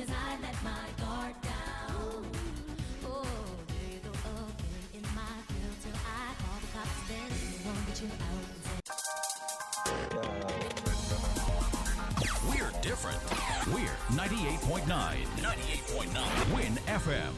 as I let my guard down. Oh, there you go again in my field till I call the cops. Then they won't get you out. We're different. We're 98.9. 98.9. Win FM.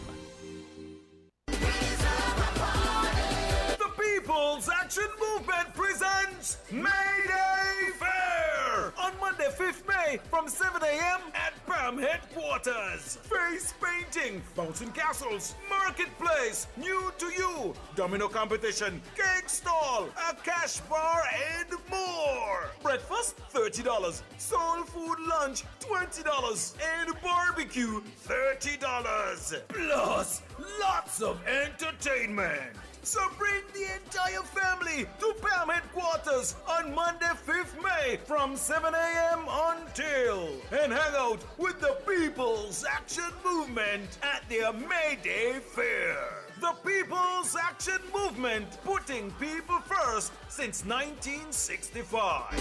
People's Action Movement presents Mayday Fair on Monday, 5th May from 7 a.m. at PAM headquarters. Face painting, bouncing castles, marketplace, new to you, domino competition, cake stall, a cash bar, and more. Breakfast $30, soul food lunch $20, and barbecue $30. Plus, lots of entertainment. So bring the entire family to PAM headquarters on Monday, 5th May from 7 a.m. until and hang out with the People's Action Movement at their Mayday Fair. The People's Action Movement, putting people first since 1965.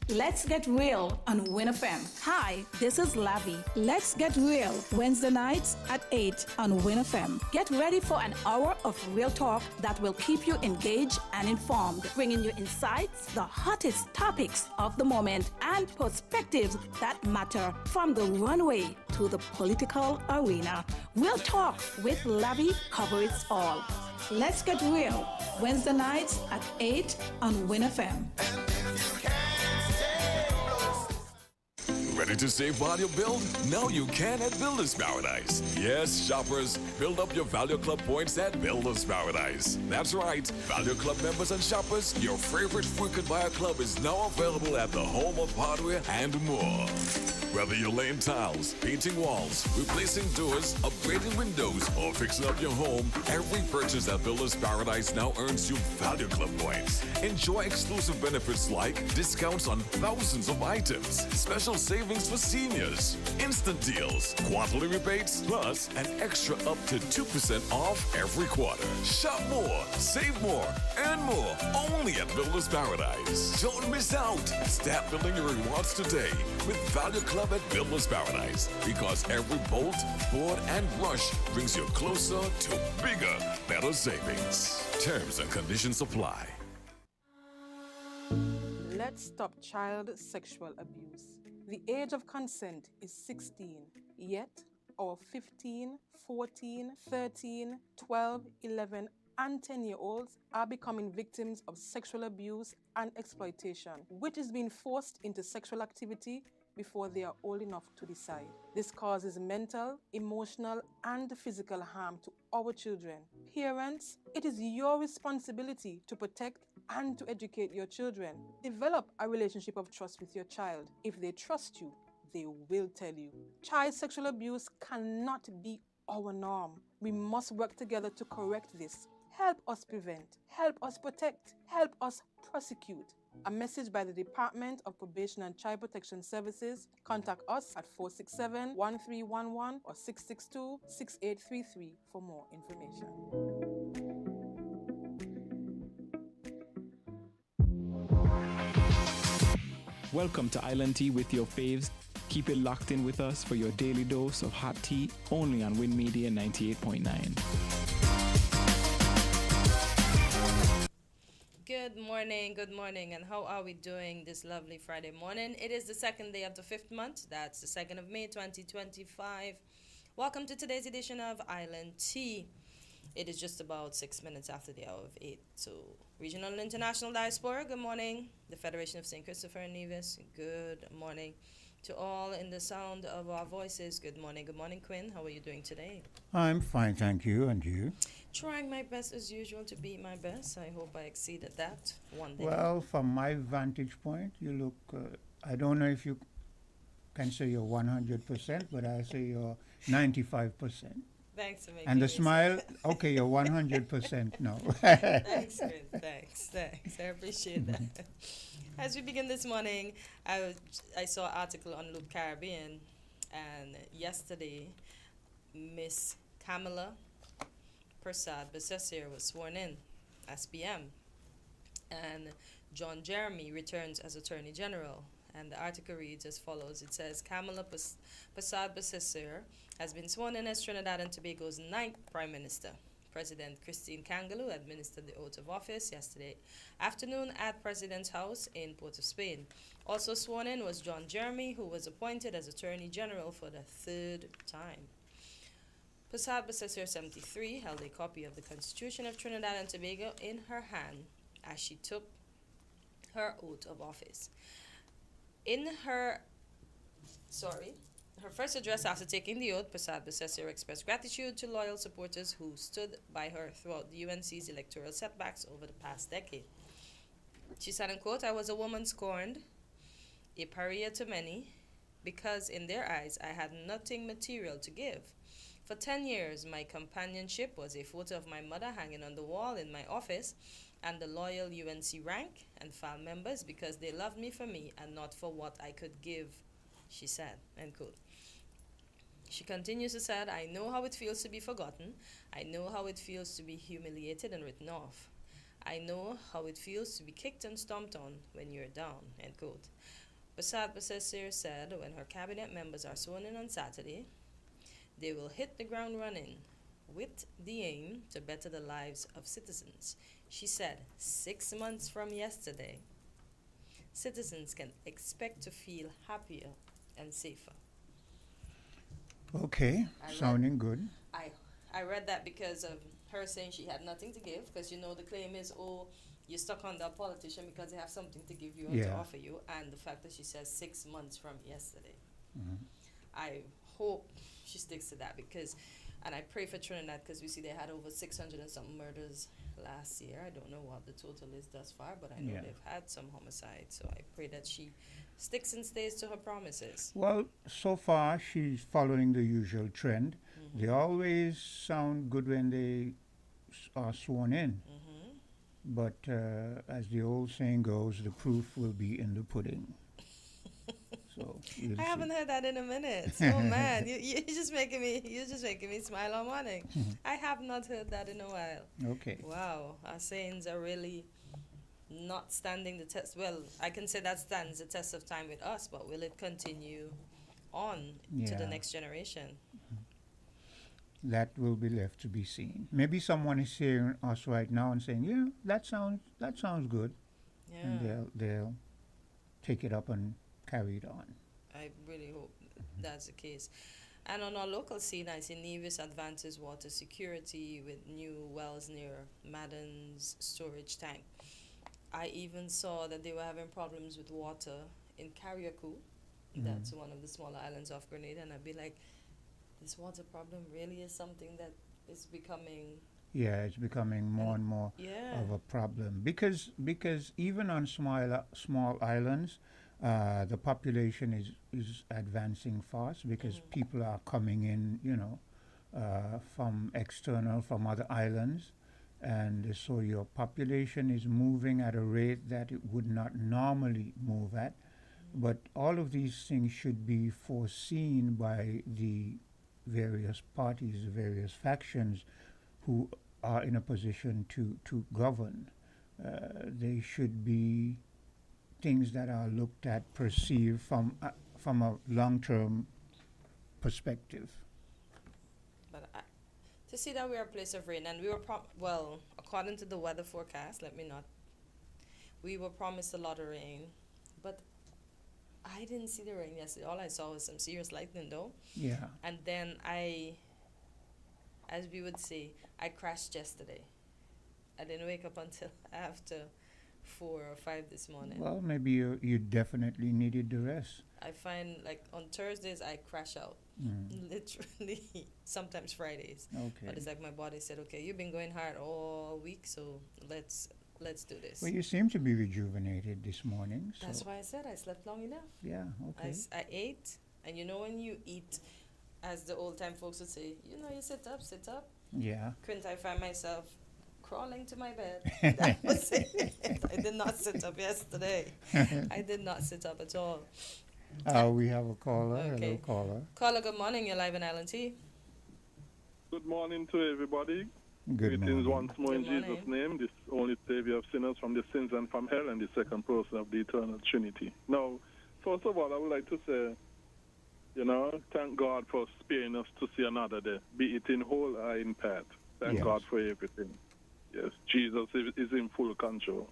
Let's Get Real on Win FM. Hi, this is Lavi. Let's Get Real, Wednesday nights at 8 on Win FM. Get ready for an hour of real talk that will keep you engaged and informed, bringing you insights, the hottest topics of the moment, and perspectives that matter from the runway to the political arena. Real Talk with Lavi covers all. Let's Get Real, Wednesday nights at 8 on Win FM. Ready to save while you build? Now you can at Builder's Paradise. Yes, shoppers, build up your Value Club points at Builder's Paradise. That's right, Value Club members and shoppers, your favorite frequent buyer club is now available at the home of hardware and more. Whether you're laying tiles, painting walls, replacing doors, upgrading windows, or fixing up your home, every purchase at Builder's Paradise now earns you Value Club points. Enjoy exclusive benefits like discounts on thousands of items, special savings for seniors, instant deals, quarterly rebates, plus an extra up to 2% off every quarter. Shop more, save more, earn more, only at Builder's Paradise. Don't miss out. Start building your rewards today with Value Club at Builder's Paradise, because every bolt, board, and brush brings you closer to bigger, better savings. Terms and conditions apply. Let's stop child sexual abuse. The age of consent is 16, yet our 15, 14, 13, 12, 11, and 10-year-olds are becoming victims of sexual abuse and exploitation, which is being forced into sexual activity before they are old enough to decide. This causes mental, emotional, and physical harm to our children. Parents, it is your responsibility to protect and to educate your children. Develop a relationship of trust with your child. If they trust you, they will tell you. Child sexual abuse cannot be our norm. We must work together to correct this. Help us prevent, help us protect, help us prosecute. A message by the Department of Probation and Child Protection Services. Contact us at 467-1311 or 662-6833 for more information. Welcome to Island Tea with your faves. Keep it locked in with us for your daily dose of hot tea, only on Win Media 98.9. Good morning, and how are we doing this lovely Friday morning? It is the second day of the 5th month, that's the 2nd of May 2025. Welcome to today's edition of Island Tea. It is just about 6 minutes after the hour of 8. So, Regional and International Diaspora, good morning. The Federation of St. Christopher and Nevis, good morning. To all in the sound of our voices, good morning. Good morning, Quinn. How are you doing today? I'm fine, thank you. And you? Trying my best as usual to be my best. I hope I exceeded that one day. Well, from my vantage point, you look, I don't know if you can say you're 100%, but I say you're 95%. Thanks for making And the me smile, okay, you're 100% no. Thanks, Quinn. Thanks. I appreciate that. As we begin this morning, I saw an article on Loop Caribbean, and yesterday, Miss Kamala Prasad Besessier was sworn in as PM, and John Jeremy returns as Attorney General, And the article reads as follows. It says, Kamala Persad Bissessere has been sworn in as Trinidad and Tobago's ninth Prime Minister. President Christine Kangaloo administered the oath of office yesterday afternoon at President's House in Port of Spain. Also sworn in was John Jeremy, who was appointed as Attorney General for the third time. Persad Bissessere, 73, held a copy of the Constitution of Trinidad and Tobago in her hand as she took her oath of office. In her first address after taking the oath, Persad Bissessere expressed gratitude to loyal supporters who stood by her throughout the UNC's electoral setbacks over the past decade. She said, in quote, I was a woman scorned, a pariah to many, because in their eyes I had nothing material to give. For 10 years, my companionship was a photo of my mother hanging on the wall in my office, and the loyal UNC rank and file members because they loved me for me and not for what I could give, she said, end quote. She continues to say, I know how it feels to be forgotten. I know how it feels to be humiliated and written off. I know how it feels to be kicked and stomped on when you're down, end quote. Persad Bissessere said when her cabinet members are sworn in on Saturday, they will hit the ground running with the aim to better the lives of citizens. She said, 6 months from yesterday, citizens can expect to feel happier and safer. Okay, sounding good. I read that because of her saying she had nothing to give, because you know the claim is, oh, you're stuck on that politician because they have something to give you or to offer you, and the fact that she says 6 months from yesterday. Mm-hmm. I hope she sticks to that because, and I pray for Trinidad because we see they had over 600 and something murders last year. I don't know what the total is thus far, but I know they've had some homicides, so I pray that she sticks and stays to her promises. Well, so far she's following the usual trend. Mm-hmm. They always sound good when they are sworn in. Mm-hmm. But as the old saying goes, the proof will be in the pudding. So I haven't heard that in a minute. Oh man, you're just making me smile all morning. I have not heard that in a while. Okay. Wow, our sayings are really not standing the test. Well, I can say that stands the test of time with us, but will it continue on to the next generation? That will be left to be seen. Maybe someone is hearing us right now and saying, "Yeah, that sounds good," and they'll take it up and carry it on. I really hope that's the case. And on our local scene, I see Nevis advances water security with new wells near Madden's storage tank. I even saw that they were having problems with water in Carriacou. That's one of the smaller islands off Grenada, and I'd be like, this water problem really is something that is becoming... Yeah, it's becoming more and more of a problem because even on small islands, the population is advancing fast because people are coming in, from other islands, and so your population is moving at a rate that it would not normally move at. But all of these things should be foreseen by the various parties, the various factions who are in a position to govern. They should be things that are looked at, perceived from a long-term perspective. But to see that we are a place of rain, and we were according to the weather forecast, we were promised a lot of rain, but I didn't see the rain yesterday. All I saw was some serious lightning, though. Yeah. And then as we would say, I crashed yesterday. I didn't wake up until after 4 or 5 this morning. Well, maybe you definitely needed the rest. I find, on Thursdays, I crash out. Literally. Sometimes Fridays. Okay. But it's like my body said, okay, you've been going hard all week, so let's do this. Well, you seem to be rejuvenated this morning. So. That's why I said I slept long enough. Yeah, okay. I ate, and when you eat, as the old time folks would say, you sit up. Yeah. Couldn't I find myself crawling to my bed? That was it. I did not sit up yesterday. I did not sit up at all. We have a caller. Okay. Hello, caller. Caller, good morning. You're live in Island T. Good morning to everybody. Good Greetings morning. once more in Jesus' name, this only Savior of sinners from the sins and from hell, and the second person of the eternal Trinity. Now, first of all, I would like to say, thank God for sparing us to see another day, be it in whole or in part. Thank Yes. God for everything. Yes, Jesus is in full control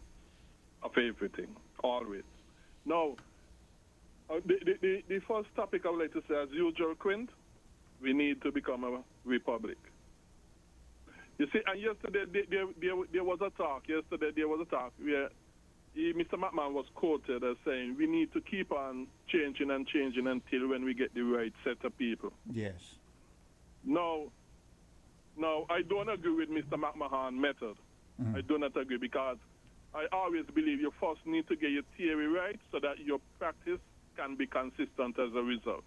of everything, always. Now, the first topic I would like to say, as usual, Quint, we need to become a republic. You see, and yesterday there was a talk. Yesterday there was a talk where Mr. McMahon was quoted as saying, we need to keep on changing and changing until when we get the right set of people. Yes. No, I don't agree with Mr. McMahon method. I do not agree because I always believe you first need to get your theory right so that your practice can be consistent as a result.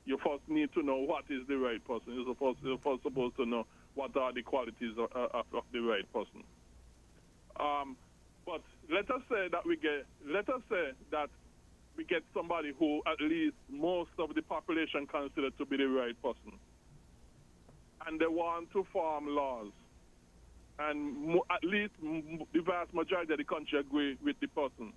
You first need to know what is the right person. You're first supposed to know what are the qualities of the right person. But let us say that we get somebody who at least most of the population consider to be the right person, and they want to form laws, and at least the vast majority of the country agree with the person.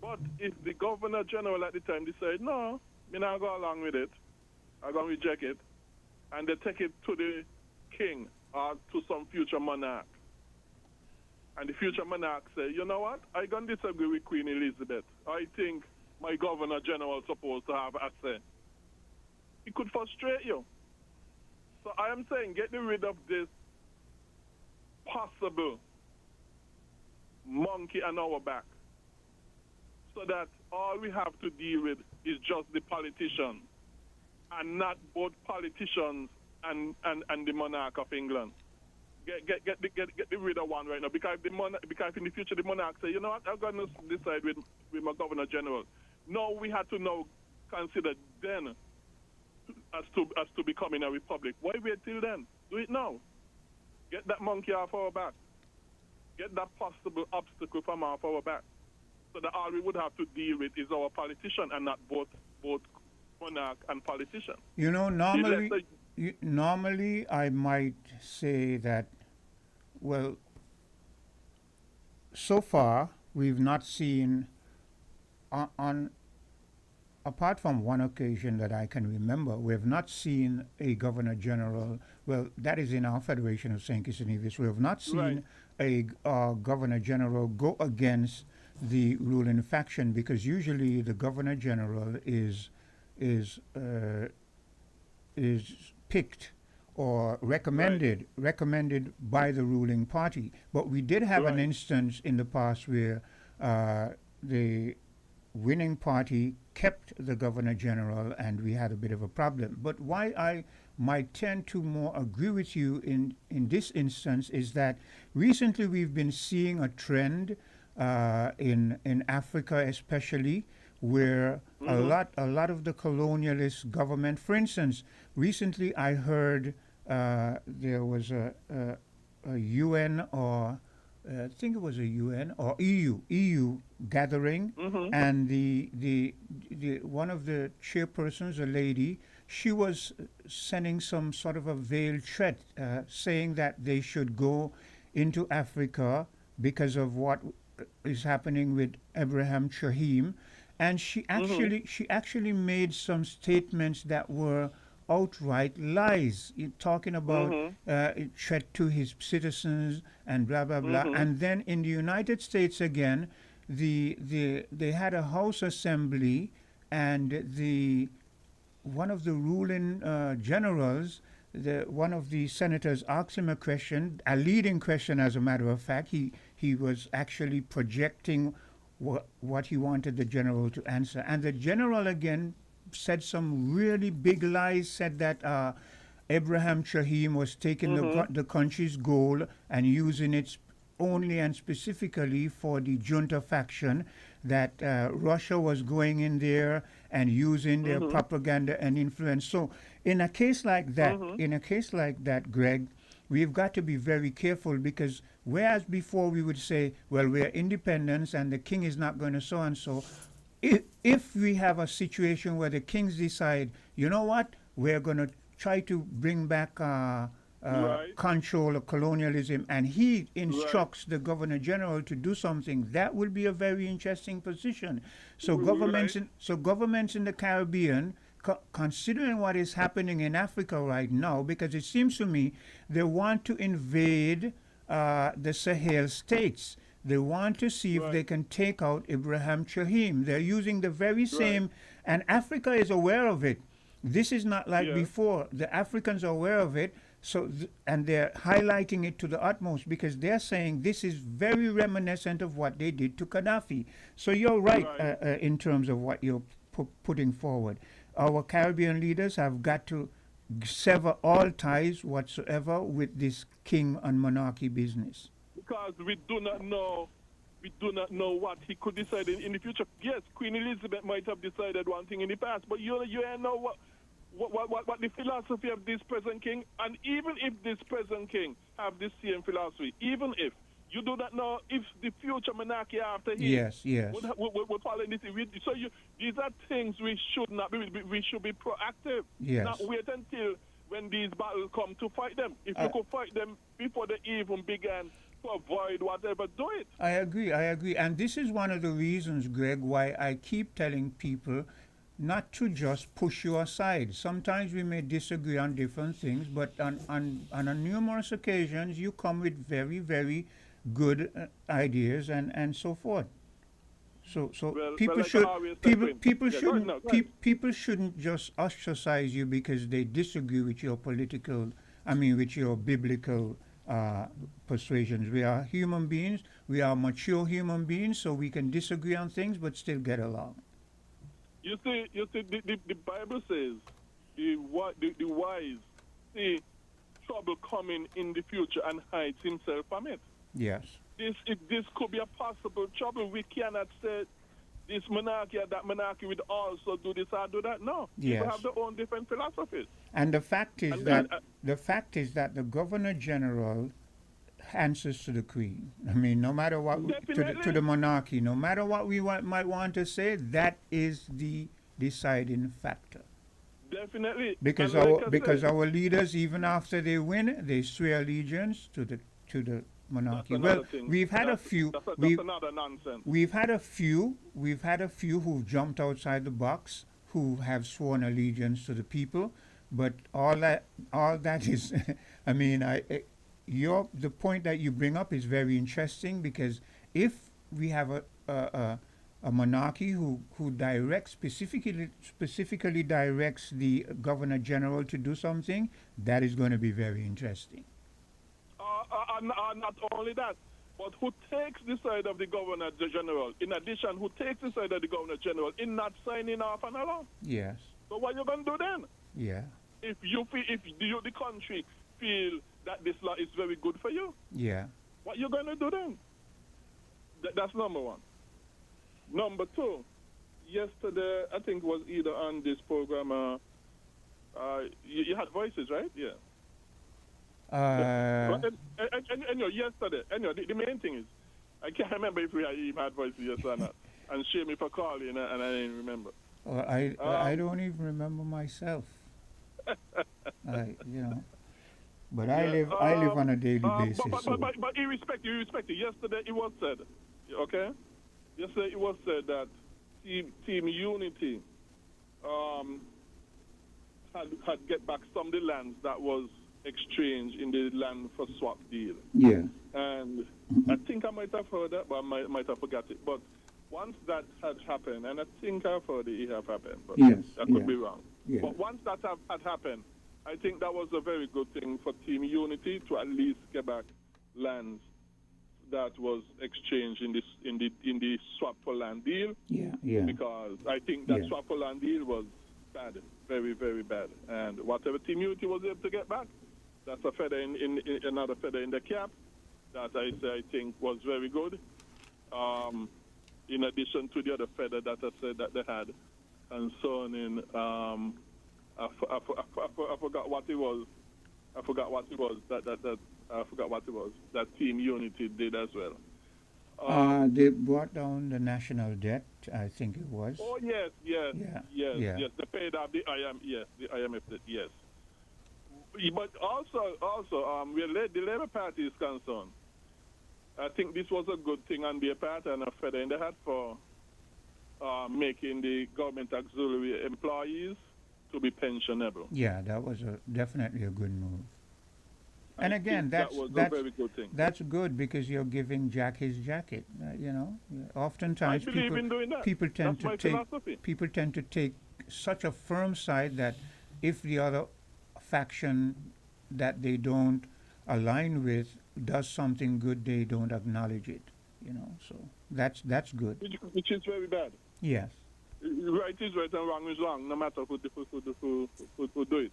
But if the governor general at the time decide, no, me not go along with it, I'm going to reject it, and they take it to the king or to some future monarch, and the future monarch say, you know what, I going to disagree with Queen Elizabeth. I think my governor general is supposed to have a say. It could frustrate you. So I am saying get rid of this possible monkey on our back so that all we have to deal with is just the politicians and not both politicians and the monarch of England. Get rid of one right now because because in the future the monarch say, you know what, I'm going to decide with my governor general. No, we had to now consider then as to becoming a republic. Why wait till then? Do it now. Get that monkey off our back. Get that possible obstacle from off our back. So that all we would have to deal with is our politician and not both monarch and politician. You know, normally I might say that, well, so far we've not seen on apart from one occasion that I can remember, we have not seen a governor general. Well, that is in our Federation of St. Kitts and Nevis. We have not seen a governor general go against the ruling faction because usually the governor general is picked or recommended by the ruling party. But we did have an instance in the past where the winning party kept the governor general and we had a bit of a problem. But why I might tend to more agree with you in this instance is that recently we've been seeing a trend in Africa especially where a lot of the colonialist government, for instance, recently I heard there was a UN or I think it was a UN or EU gathering, and the one of the chairpersons, a lady, she was sending some sort of a veiled threat, saying that they should go into Africa because of what is happening with Abraham Chahim, and she actually made some statements that were outright lies, talking about threat to his citizens and blah blah blah. And then in the United States again, they had a House Assembly, and one of the ruling generals, one of the senators asked him a question, a leading question as a matter of fact. He was actually projecting what he wanted the general to answer, and the general again said some really big lies, said that Abraham Chahim was taking the country's gold and using it only and specifically for the junta faction, that Russia was going in there and using their propaganda and influence. So in a case like that, Greg, we've got to be very careful because whereas before we would say, well, we're independents and the king is not going to so and so, if we have a situation where the kings decide, you know what, we're going to try to bring back Right. control of colonialism, and he instructs the governor general to do something, that will be a very interesting position. So Right. governments in the Caribbean, considering what is happening in Africa right now, because it seems to me they want to invade the Sahel states. They want to see if they Right. can take out Ibrahim Chahim. They're using the very Right. same, and Africa is aware of it. This is not like Yeah. before. The Africans are aware of it, and they're highlighting it to the utmost because they're saying this is very reminiscent of what they did to Gaddafi. So you're right, Right. in terms of what you're putting forward. Our Caribbean leaders have got to sever all ties whatsoever with this king and monarchy business. Because we do not know what he could decide in the future. Yes, Queen Elizabeth might have decided one thing in the past, but you ain't know what the philosophy of this present king, and even if this present king have the same philosophy, even if you do not know if the future monarchy after him Yes. would follow this. These are things we should not be. We should be proactive. Yes. Not wait until when these battles come to fight them. If you could fight them before they even began to avoid whatever, do it. I agree. And this is one of the reasons, Greg, why I keep telling people not to just push you aside. Sometimes we may disagree on different things, but on numerous occasions you come with very, very good ideas and so forth. So people like should I always say, Queen. people Yeah, go shouldn't ahead, go ahead. people shouldn't just ostracize you because they disagree with your with your biblical persuasions. We are human beings. We are mature human beings, so we can disagree on things but still get along. You see, the Bible says the wise see trouble coming in the future and hides himself from it. Yes. This could be a possible trouble. We cannot say this monarchy or that monarchy would also do this or do that. No, Yes. people have their own different philosophies. And the fact is And- that and- the governor general answers to the queen. I mean, no matter what to Definitely. the monarchy, no matter what we might want to say, that is the deciding factor. Definitely. Because And like I said, our leaders, even after they win, they swear allegiance to the monarchy. that's Well, another thing. we've had a That's- few. That's We've another nonsense. We've had a few who've jumped outside the box, who have sworn allegiance to the people, but all that is, I mean, the point that you bring up is very interesting because if we have a monarchy who directs specifically directs the governor general to do something, that is going to be very interesting. Not only that, but who takes the side of the governor general? In addition, who takes the side of the governor general in not signing off on a law? Yes. So what you gonna do then? Yeah. If the country feel that this law is very good for you, Yeah. what you gonna do then? That's number one. Number two, yesterday I think was either on this program. You had voices, right? Yeah. Yesterday, the main thing is, I can't remember if we even had voices yes or not. And shame me for calling and I didn't remember. I don't even remember myself. But I live on a daily basis. But irrespective, yesterday it was said, okay? Yesterday it was said that Team Unity had get back some of the lands that was exchanged in the land for swap deal. Yeah. And I think I might have heard that, but I might have forgot it. But once that had happened, and I think I've heard it have happened, but Yes, I could yeah. be wrong. Yeah. But once that had happened, I think that was a very good thing for Team Unity to at least get back lands that was exchanged in the swap for land deal. Yeah. Because I think that Yeah. swap for land deal was bad, very, very bad. And whatever Team Unity was able to get back, that's a feather in another feather in the cap that I think was very good. In addition to the other feather that I said that they had concerning, I forgot what it was. I forgot what it was that Team Unity did as well. They brought down the national debt, I think it was. Oh yes. Yeah. They paid off the IMF debt, yes. But also, where the Labour Party is concerned, I think this was a good thing on their part and a feather in the hat for making the government auxiliary employees to be pensionable. Yeah, that was definitely a good move. And I again, think that's that was that's a very good thing. that's good because you're giving Jack his jacket. You know, oftentimes I believe in doing that. people tend That's my to take philosophy. people tend to take such a firm side that if the other faction that they don't align with does something good, they don't acknowledge it. You know, so that's good. Which is very bad. Yes. Right is right and wrong is wrong, no matter who do it.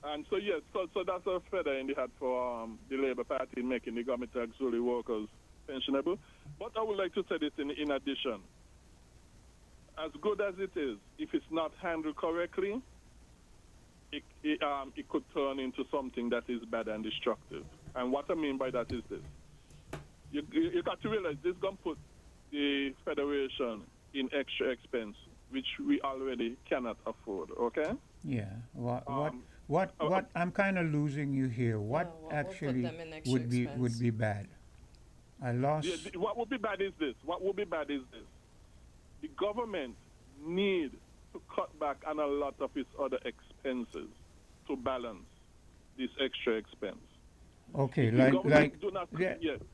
And so, yes, so that's a feather in the hat for the Labour Party in making the government auxiliary workers pensionable. But I would like to say this in addition. As good as it is, if it's not handled correctly, it could turn into something that is bad and destructive. And what I mean by that is this. You got to realize this is going to put the Federation in extra expense, which we already cannot afford, okay? Yeah. What I'm kind of losing you here. What what actually put them in extra would expense? be bad? I lost. What would be bad is this. The government need to cut back on a lot of its other expenses to balance this extra expense. Okay, If the government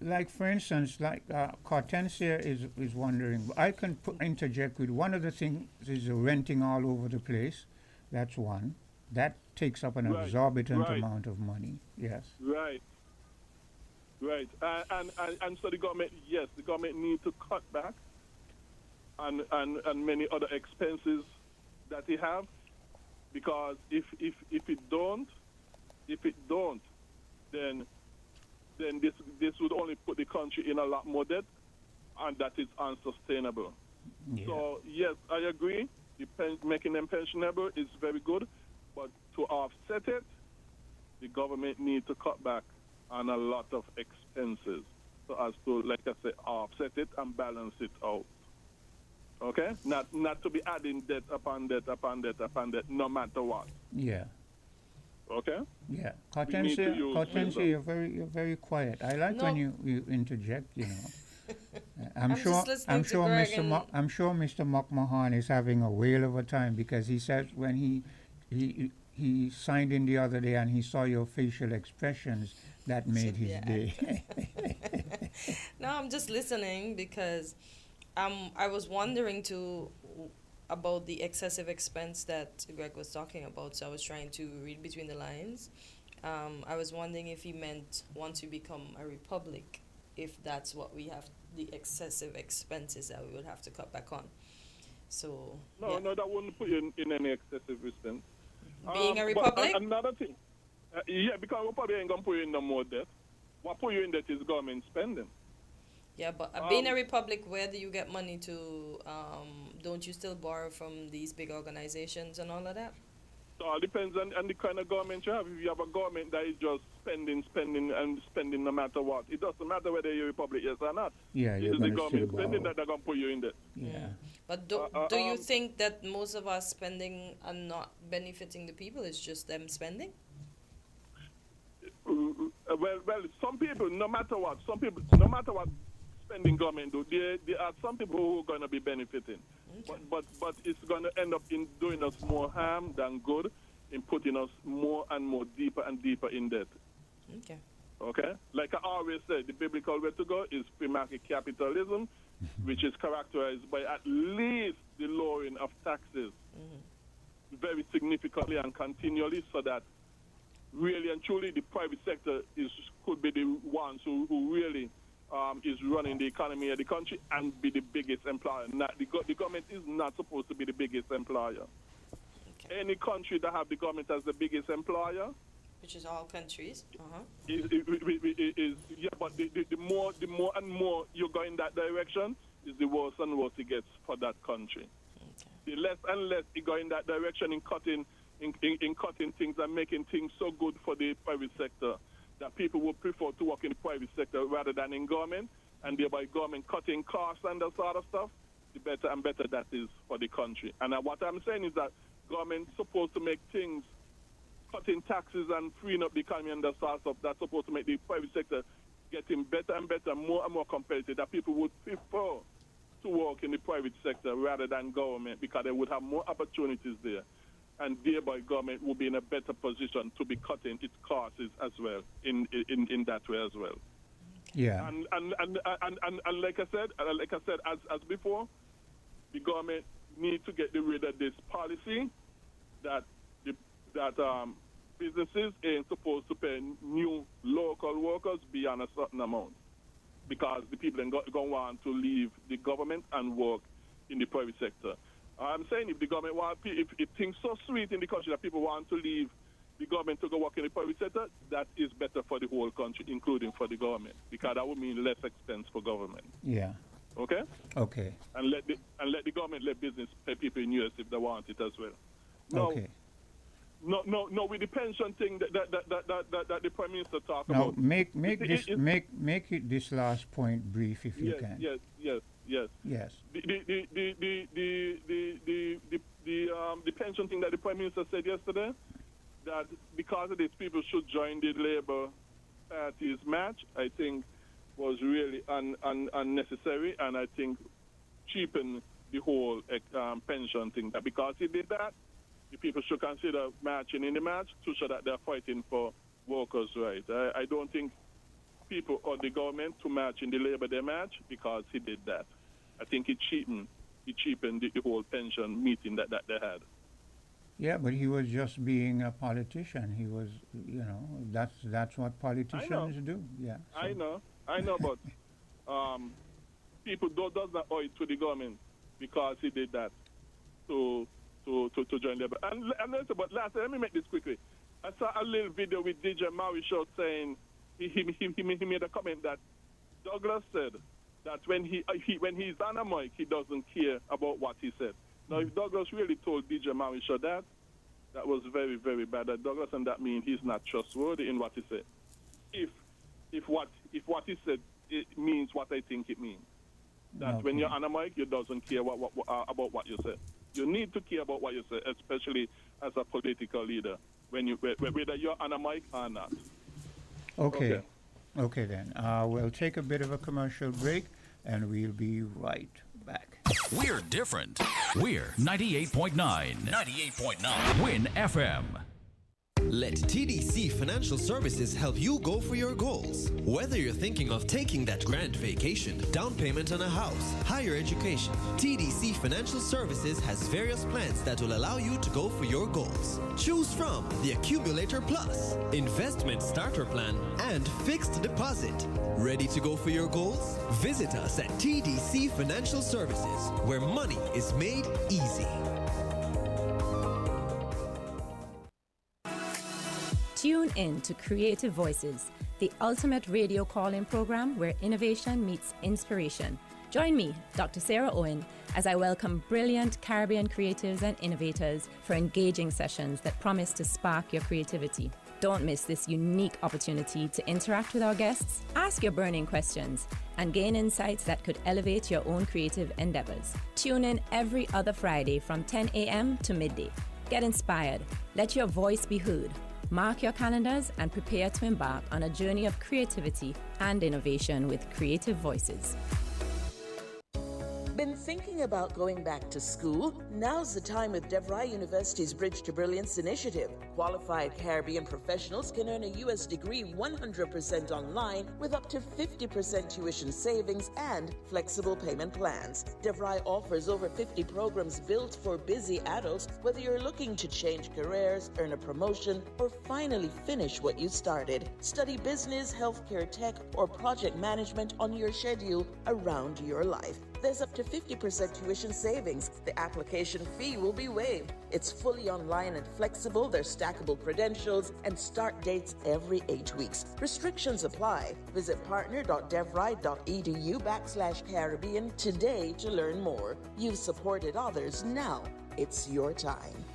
like for instance, like Hortensia is wondering. I can interject with one of the things is renting all over the place. That's one. That takes up an exorbitant amount of money. Yes. Right. And so the government need to cut back on many other expenses that they have, because if it don't, then this would only put the country in a lot more debt, and that is unsustainable. Yeah. So yes, I agree. Making them pensionable is very good, but to offset it, the government needs to cut back on a lot of expenses so as to, like I say, offset it and balance it out. Okay? Not to be adding debt upon debt upon debt upon debt, no matter what. Yeah. Okay? Yeah. We need to use Hortensia, wisdom. you're very quiet. I like No. when you interject. You know. I'm just listening to Greg and- I'm sure Mr. McMahon is having a whale of a time because he said when he signed in the other day and he saw your facial expressions, that made his day. No, I'm just listening because I was wondering too about the excessive expense that Greg was talking about, so I was trying to read between the lines. I was wondering if he meant once you become a republic, if that's what we have, the excessive expenses that we would have to cut back on. So No, that wouldn't put you in any excessive expense. Being a but republic? Another thing. Because Republic ain't going to put you in no more debt. What put you in debt is government spending. Yeah, but being a republic, where do you get money to? Don't you still borrow from these big organizations and all of that? So it depends on the kind of government you have. If you have a government that is just spending no matter what, it doesn't matter whether you're a republic, yes or not. Yeah, It you're is the gonna government still spending borrow. that they're going to put you in debt. Yeah. But do you think that most of us spending are not benefiting the people? It's just them spending? Well, some people, no matter what spending government do, there are some people who are going to be benefiting. Okay. But it's going to end up in doing us more harm than good, in putting us more and more deeper and deeper in debt. Okay. Okay? Like I always said, the biblical way to go is free market capitalism, which is characterized by at least the lowering of taxes very significantly and continually, so that really and truly the private sector could be the ones who really is running the economy of the country and be the biggest employer. The government is not supposed to be the biggest employer. Okay. Any country that have the government as the biggest employer Which is all countries. but the more and more you go in that direction, is the worse and worse it gets for that country. Okay. The less and less you go in that direction in cutting things and making things so good for the private sector that people would prefer to work in the private sector rather than in government, and thereby government cutting costs and that sort of stuff, the better and better that is for the country. And what I'm saying is that government's supposed to make things cutting taxes and freeing up the economy and that sort of stuff, that's supposed to make the private sector getting better and better, more and more competitive, that people would prefer to work in the private sector rather than government because they would have more opportunities there. And thereby government will be in a better position to be cutting its costs as well in that way as well. Yeah. And like I said, as before, the government needs to get rid of this policy that businesses ain't supposed to pay new local workers beyond a certain amount, because the people are going to want to leave the government and work in the private sector. I'm saying if the government if things so sweet in the country that people want to leave the government to go work in the private sector, that is better for the whole country, including for the government, because that would mean less expense for government. Yeah. Okay? Okay. And let the government let business pay people in US if they want it as well. No, okay. No, with the pension thing that the Prime Minister talked now, about. Make it this last point brief if you can. Yes. The pension thing that the Prime Minister said yesterday, that because of this people should join the Labour Party's match, I think was really unnecessary, and I think cheapened the whole pension thing. That because he did that, the people should consider marching in the match to show that they're fighting for workers' rights. I don't think people or the government to march in the Labour Day march because he did that. I think he cheapened the whole pension meeting that they had. Yeah, but he was just being a politician. He was, that's what politicians do. Yeah. So. I know, but people does not owe it to the government because he did that to join Labour. But lastly, let me make this quickly. I saw a little video with DJ Maui Show saying he made a comment that Douglas said that when he's on a mic, he doesn't care about what he said. Now, if Douglas really told DJ Maui Show that was very, very bad. That Douglas, and that means he's not trustworthy in what he said. If what he said it means what I think it means, that when you're on a mic, you doesn't care about what you said. You need to care about what you say, especially as a political leader, whether you're on a mic or not. Okay then. We'll take a bit of a commercial break, and we'll be right back. We're different. We're 98.9. 98.9. Win FM. Let TDC Financial Services help you go for your goals. Whether you're thinking of taking that grand vacation, down payment on a house, higher education, TDC Financial Services has various plans that will allow you to go for your goals. Choose from the Accumulator Plus, Investment Starter Plan, and Fixed Deposit. Ready to go for your goals? Visit us at TDC Financial Services, where money is made easy. Tune in to Creative Voices, the ultimate radio call-in program where innovation meets inspiration. Join me, Dr. Sarah Owen, as I welcome brilliant Caribbean creatives and innovators for engaging sessions that promise to spark your creativity. Don't miss this unique opportunity to interact with our guests, ask your burning questions, and gain insights that could elevate your own creative endeavors. Tune in every other Friday from 10 a.m. to midday. Get inspired. Let your voice be heard. Mark your calendars and prepare to embark on a journey of creativity and innovation with Creative Voices. Been thinking about going back to school? Now's the time with DeVry University's Bridge to Brilliance initiative. Qualified Caribbean professionals can earn a U.S. degree 100% online with up to 50% tuition savings and flexible payment plans. DeVry offers over 50 programs built for busy adults, whether you're looking to change careers, earn a promotion, or finally finish what you started. Study business, healthcare tech, or project management on your schedule around your life. There's up to 50% tuition savings. The application fee will be waived. It's fully online and flexible. There's stackable credentials and start dates every 8 weeks. Restrictions apply. Visit partner.devry.edu/Caribbean today to learn more. You've supported others. Now it's your time.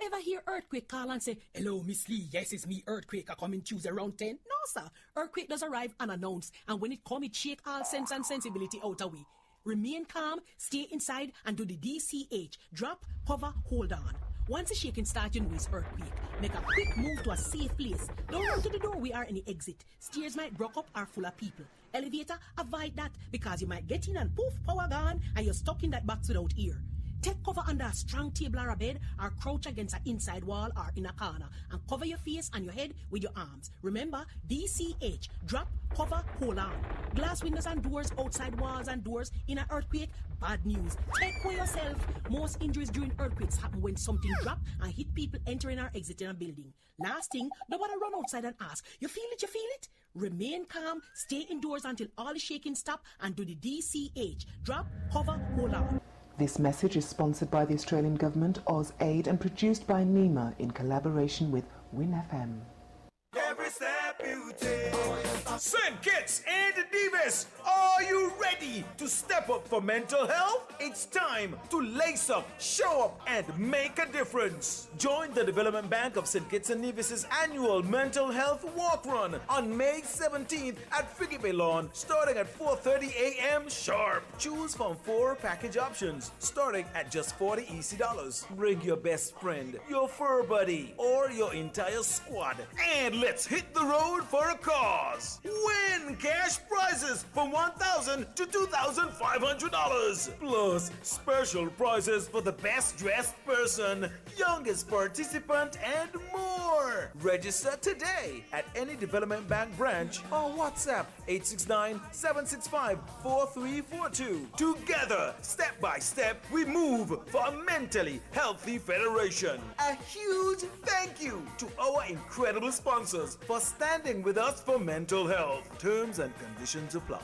Ever hear earthquake call and say, "Hello, Miss Lee. Yes, it's me, earthquake. I coming Tuesday around 10." No, sir. Earthquake does arrive unannounced, and when it come, it shake all sense and sensibility out of we. Remain calm, stay inside, and do the DCH. Drop, cover, hold on. Once the shaking starts, you know it's earthquake. Make a quick move to a safe place. Don't run to the door, we are in the exit. Stairs might broke up or full of people. Elevator, avoid that because you might get in and poof, power gone, and you're stuck in that box without ear. Take cover under a strong table or a bed, or crouch against an inside wall or in a corner, and cover your face and your head with your arms. Remember, DCH, drop, cover, hold on. Glass windows and doors, outside walls and doors in an earthquake, bad news. Take care yourself. Most injuries during earthquakes happen when something drop and hit people entering or exiting a building. Last thing, don't want to run outside and ask, you feel it, you feel it? Remain calm, stay indoors until all the shaking stop, and do the DCH, drop, cover, hold on. This message is sponsored by the Australian Government, AusAid, and produced by NEMA in collaboration with Win FM. Every step you take. St. Kitts and Nevis, are you ready to step up for mental health? It's time to lace up, show up, and make a difference. Join the Development Bank of St. Kitts and Nevis' annual mental health walk run on May 17th at Figgy Bay Lawn, starting at 4:30 a.m. sharp. Choose from 4 package options, starting at just $40 EC. Bring your best friend, your fur buddy, or your entire squad, and let's hit the road for a cause. Win cash prizes from $1,000 to $2,500. Plus special prizes for the best dressed person, youngest participant, and more. Register today at any Development Bank branch or WhatsApp 869-765-4342. Together, step by step, we move for a mentally healthy federation. A huge thank you to our incredible sponsors for standing with us for mental health. Terms and conditions apply.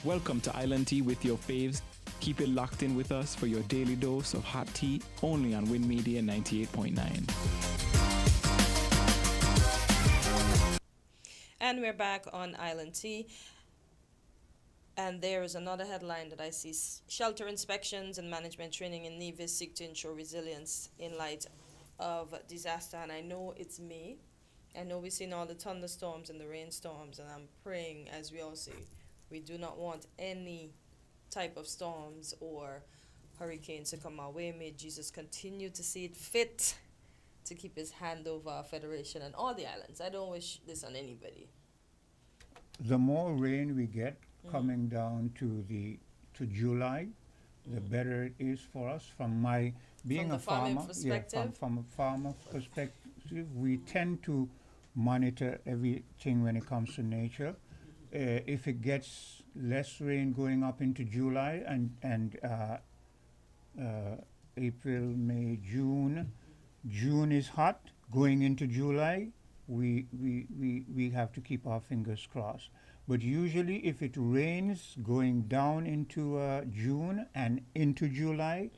Welcome to Island Tea with your faves. Keep it locked in with us for your daily dose of hot tea, only on Win Media 98.9. And we're back on Island Tea. And there is another headline that I see. Shelter inspections and management training in Nevis seek to ensure resilience in light of disaster. And I know it's May. I know we've seen all the thunderstorms and the rainstorms, and I'm praying, as we all say, we do not want any type of storms or hurricanes to come our way. May Jesus continue to see it fit to keep his hand over our federation and all the islands. I don't wish this on anybody. The more rain we get coming down to July, the better it is for us. From my being From a the farming farmer, perspective? from a farmer perspective, we tend to monitor everything when it comes to nature. If it gets less rain going up into July and April, May, June is hot going into July, we have to keep our fingers crossed. But usually if it rains going down into June and into July,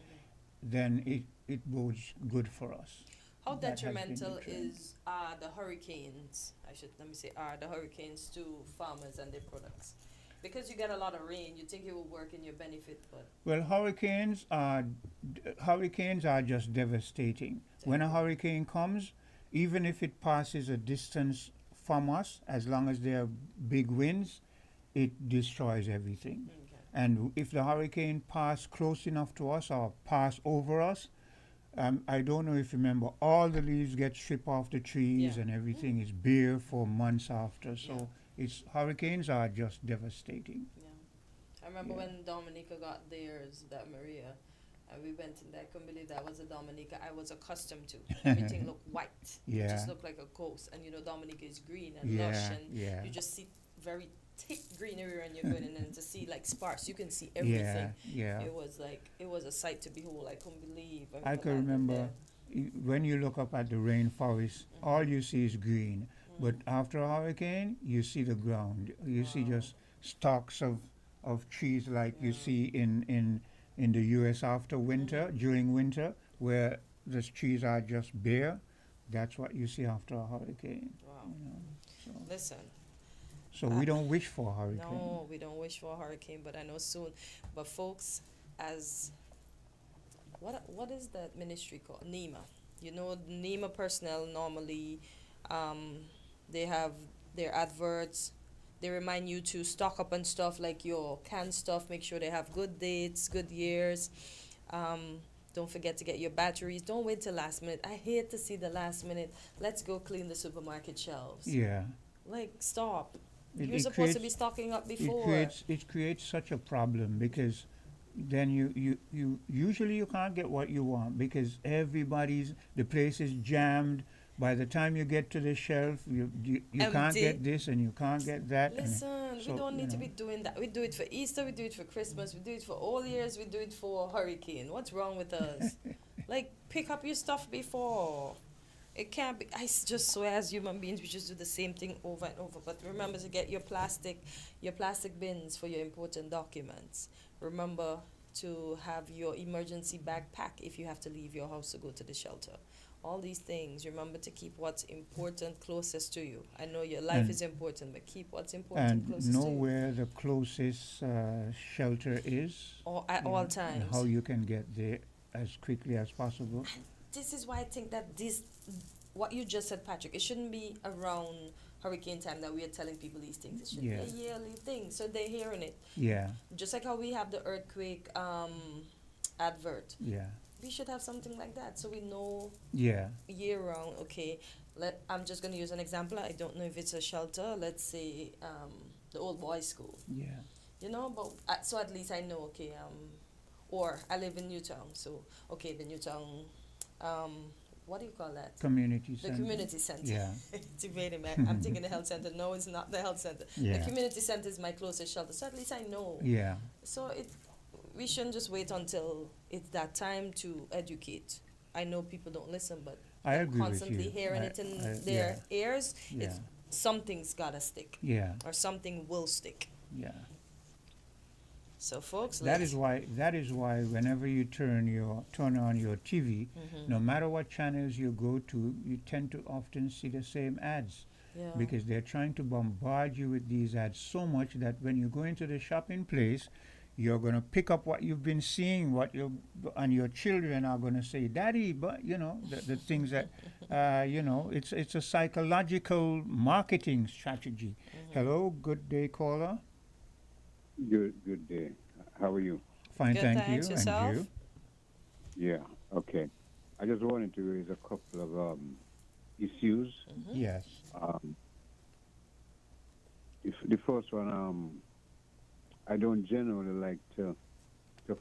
then it bodes good for us. How That has been the detrimental trend. are the hurricanes, are the hurricanes to farmers and their products? Because you get a lot of rain, you think it will work in your benefit, but Well, hurricanes are just devastating. When a hurricane comes, even if it passes a distance from us, as long as there are big winds, it destroys everything. And if the hurricane pass close enough to us or pass over us, I don't know if you remember, all the leaves get stripped off the trees and everything is bare for months after. So hurricanes are just devastating. I remember when Dominica got theirs, that Maria, and we went in there. I couldn't believe that was a Dominica I was accustomed to. Everything looked white. It Yeah. just looked like a coast. And Dominica is green and Yeah, lush, and yeah. you just see very thick greenery when you're going in, and to see like sparks, you can see everything. Yeah. It was a sight to behold. I couldn't believe. I can remember when you look up at the rainforest, all you see is green. But after a hurricane, you see the ground. You see just stalks of trees like you see in the U.S. after winter, during winter, where the trees are just bare. That's what you see after a hurricane. Wow. You know, so. Listen. So we don't wish for a hurricane. No, we don't wish for a hurricane, but I know soon. But folks, as what is that ministry called? NEMA. You know, NEMA personnel normally, they have their adverts. They remind you to stock up on stuff like your canned stuff. Make sure they have good dates, good years. Don't forget to get your batteries. Don't wait till last minute. I hate to see the last minute. Let's go clean the supermarket shelves. Yeah. Like, stop. It- You're it supposed to creates- be stocking up before. It creates such a problem because then you usually you can't get what you want because the place is jammed. By the time you get to the shelf, you can't Empty. get this and you can't get that. and Listen, so, we don't you need to know. be doing that. We do it for Easter, we do it for Christmas, we do it for all years, we do it for hurricane. What's wrong with us? Like, pick up your stuff before. It can't be. Just swear as human beings, we just do the same thing over and over. But remember to get your plastic bins for your important documents. Remember to have your emergency backpack if you have to leave your house to go to the shelter. All these things. Remember to keep what's important closest to you. I know your life And- is important, but keep what's important And closest know to you. where the closest shelter is. Or at you all know, times. And how you can get there as quickly as possible. This is why I think that what you just said, Patrick, it shouldn't be around hurricane time that we are telling people these things. It should be Yeah. a yearly thing, so they're hearing it. Yeah. Just like how we have the earthquake advert. Yeah. We should have something like that, so we know Yeah. year round. Okay, I'm just gonna use an example. I don't know if it's a shelter. Let's say the old boys' school. Yeah. You know, but so at least I know. Okay, or I live in Newtown, so okay, the Newtown, what do you call that? Community The center. community center. Yeah. It's evading me. I'm thinking the health center. No, it's not the health center. Yeah. The community center is my closest shelter, so at least I know. Yeah. So we shouldn't just wait until it's that time to educate. I know people don't listen, but I agree with constantly you. hearing I- it in I- their ears, Yeah. something's gotta stick. Yeah. Or something will stick. Yeah. So folks, That is why whenever you turn on your TV, Mhm. no matter what channels you go to, you tend to often see the same ads. Yeah. Because they're trying to bombard you with these ads so much that when you go into the shopping place, you're going to pick up what you've been seeing, and your children are going to say, "Daddy," but the things that, it's a psychological marketing strategy. Hello, good day, caller. Good day. How are you? Fine, Good, thank thanks. you. Yourself? And you? Yeah, okay. I just wanted to raise a couple of issues. Yes. If the first one, I don't generally like to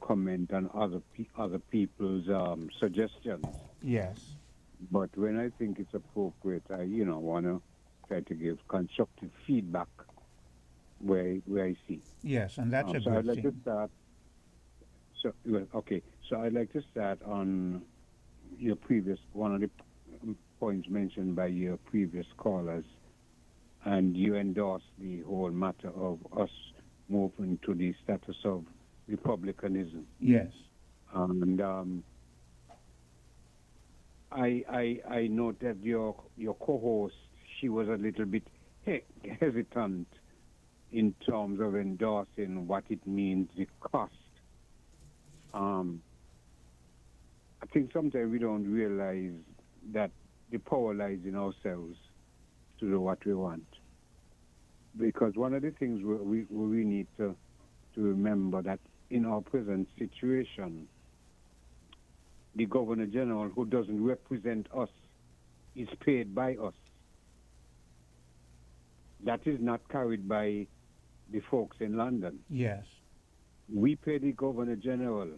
comment on other people's suggestions. Yes. But when I think it's appropriate, I want to try to give constructive feedback where I see. Yes, and that's a so good I'd like thing. to start. So I'd like to start on your one of the points mentioned by your previous callers, and you endorsed the whole matter of us moving to the status of republicanism. Yes. And I note that your co-host, she was a little bit hesitant in terms of endorsing what it means, the cost. I think sometimes we don't realize that the power lies in ourselves to do what we want. Because one of the things we need to remember that in our present situation, the Governor General, who doesn't represent us, is paid by us. That is not carried by the folks in London. Yes. We pay the Governor General,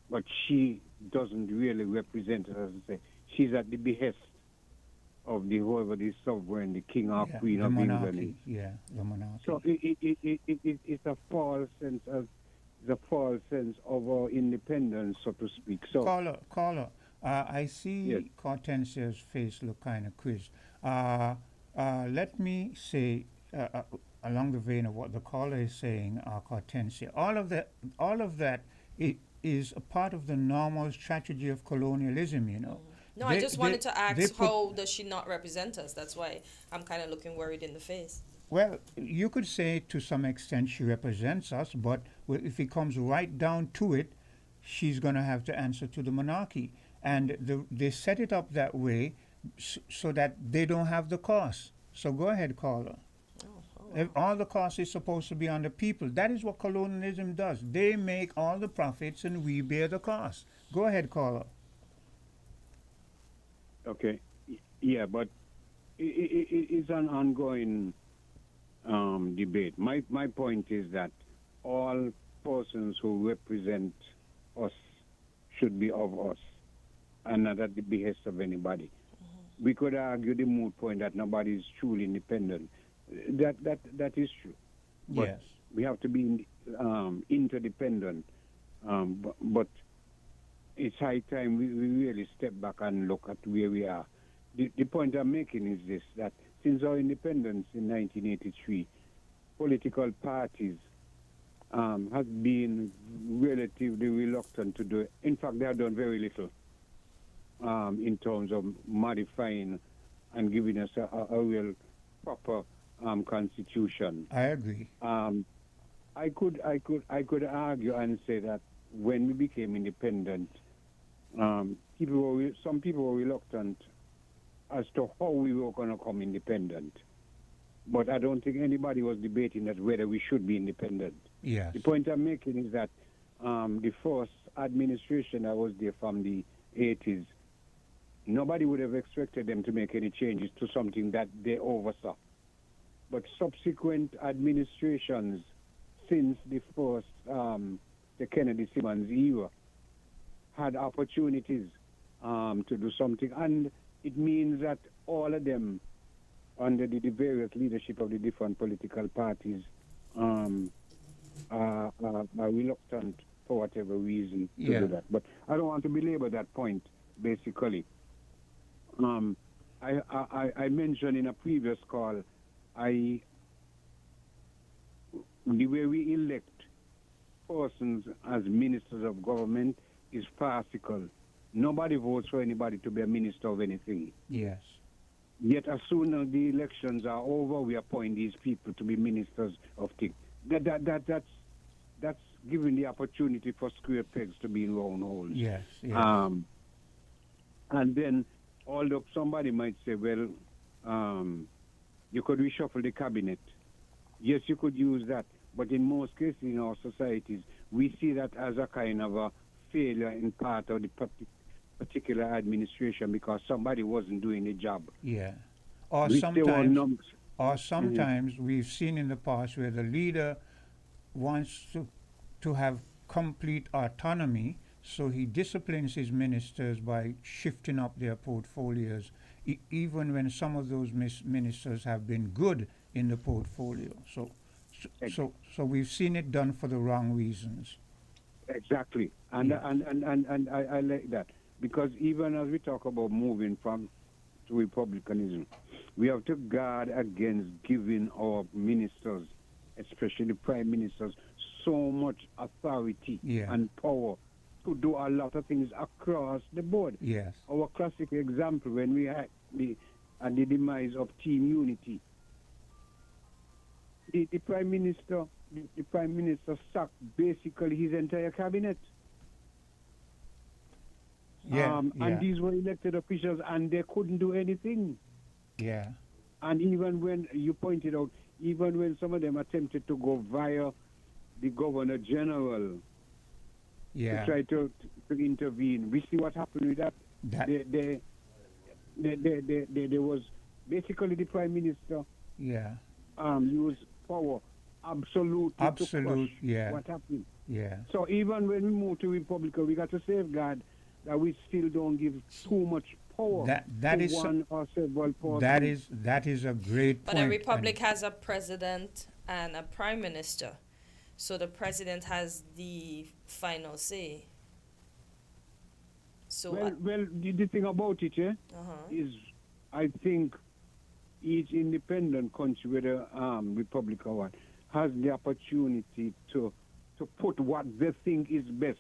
but she doesn't really represent us. As I say, she's at the behest of whoever the sovereign, the king or queen the of monarchy. England. Yeah, the monarchy. So it's a false sense of our independence, so to speak. So Caller, I see Hortensia's face look kind of quizzed. Let me say, along the vein of what the caller is saying, Hortensia, all of that is a part of the normal strategy of colonialism, No, I just wanted to ask, how does she not represent us? That's why I'm kind of looking worried in the face. Well, you could say to some extent she represents us, but if it comes right down to it, she's going to have to answer to the monarchy. And they set it up that way so that they don't have the cost. So go ahead, caller. If all the cost is supposed to be on the people. That is what colonialism does. They make all the profits and we bear the cost. Go ahead, caller. Okay. Yeah, but it's an ongoing debate. My point is that all persons who represent us should be of us and not at the behest of anybody. We could argue the moot point that nobody is truly independent. That is true. But yes. We have to be interdependent. But it's high time we really step back and look at where we are. The point I'm making is this, that since our independence in 1983, political parties have been relatively reluctant to do it. In fact, they have done very little in terms of modifying and giving us a real proper constitution. I agree. I could argue and say that when we became independent, some people were reluctant as to how we were going to come independent. But I don't think anybody was debating that whether we should be independent. Yes. The point I'm making is that the first administration that was there from the 80s, nobody would have expected them to make any changes to something that they oversaw. But subsequent administrations since the first, the Kennedy-Simmons era, had opportunities to do something. And it means that all of them, under the various leadership of the different political parties, are reluctant for whatever reason to do that. But I don't want to belabor that point, basically. I mentioned in a previous call, the way we elect persons as ministers of government is farcical. Nobody votes for anybody to be a minister of anything. Yes. Yet as soon as the elections are over, we appoint these people to be ministers of things. That's giving the opportunity for square pegs to be in round holes. Yes, yes. And then, although somebody might say, well, you could reshuffle the cabinet. Yes, you could use that. But in most cases in our societies, we see that as a kind of a failure in part of the particular administration because somebody wasn't doing the job. Yeah. Or sometimes we've seen in the past where the leader wants to have complete autonomy, so he disciplines his ministers by shifting up their portfolios, even when some of those ministers have been good in the portfolio. So we've seen it done for the wrong reasons. Exactly. And I like that. Because even as we talk about moving to republicanism, we have to guard against giving our ministers, especially prime ministers, so much authority and power to do a lot of things across the board. Yes. Our classic example when we had the demise of Team Unity, the prime minister sacked basically his entire cabinet. And these were elected officials, and they couldn't do anything. Yeah. And even when you pointed out, even when some of them attempted to go via the Governor General to try to intervene, we see what happened with that. There was basically the Prime Minister used power absolute. What happened? Yeah. So even when we move to Republican, we got to safeguard that we still don't give too much power that to is one or several persons. That is a great point. But a republic has a president and a prime minister, so the president has the final say. So well, the thing about it is, I think each independent country, whether republic or what, has the opportunity to put what they think is best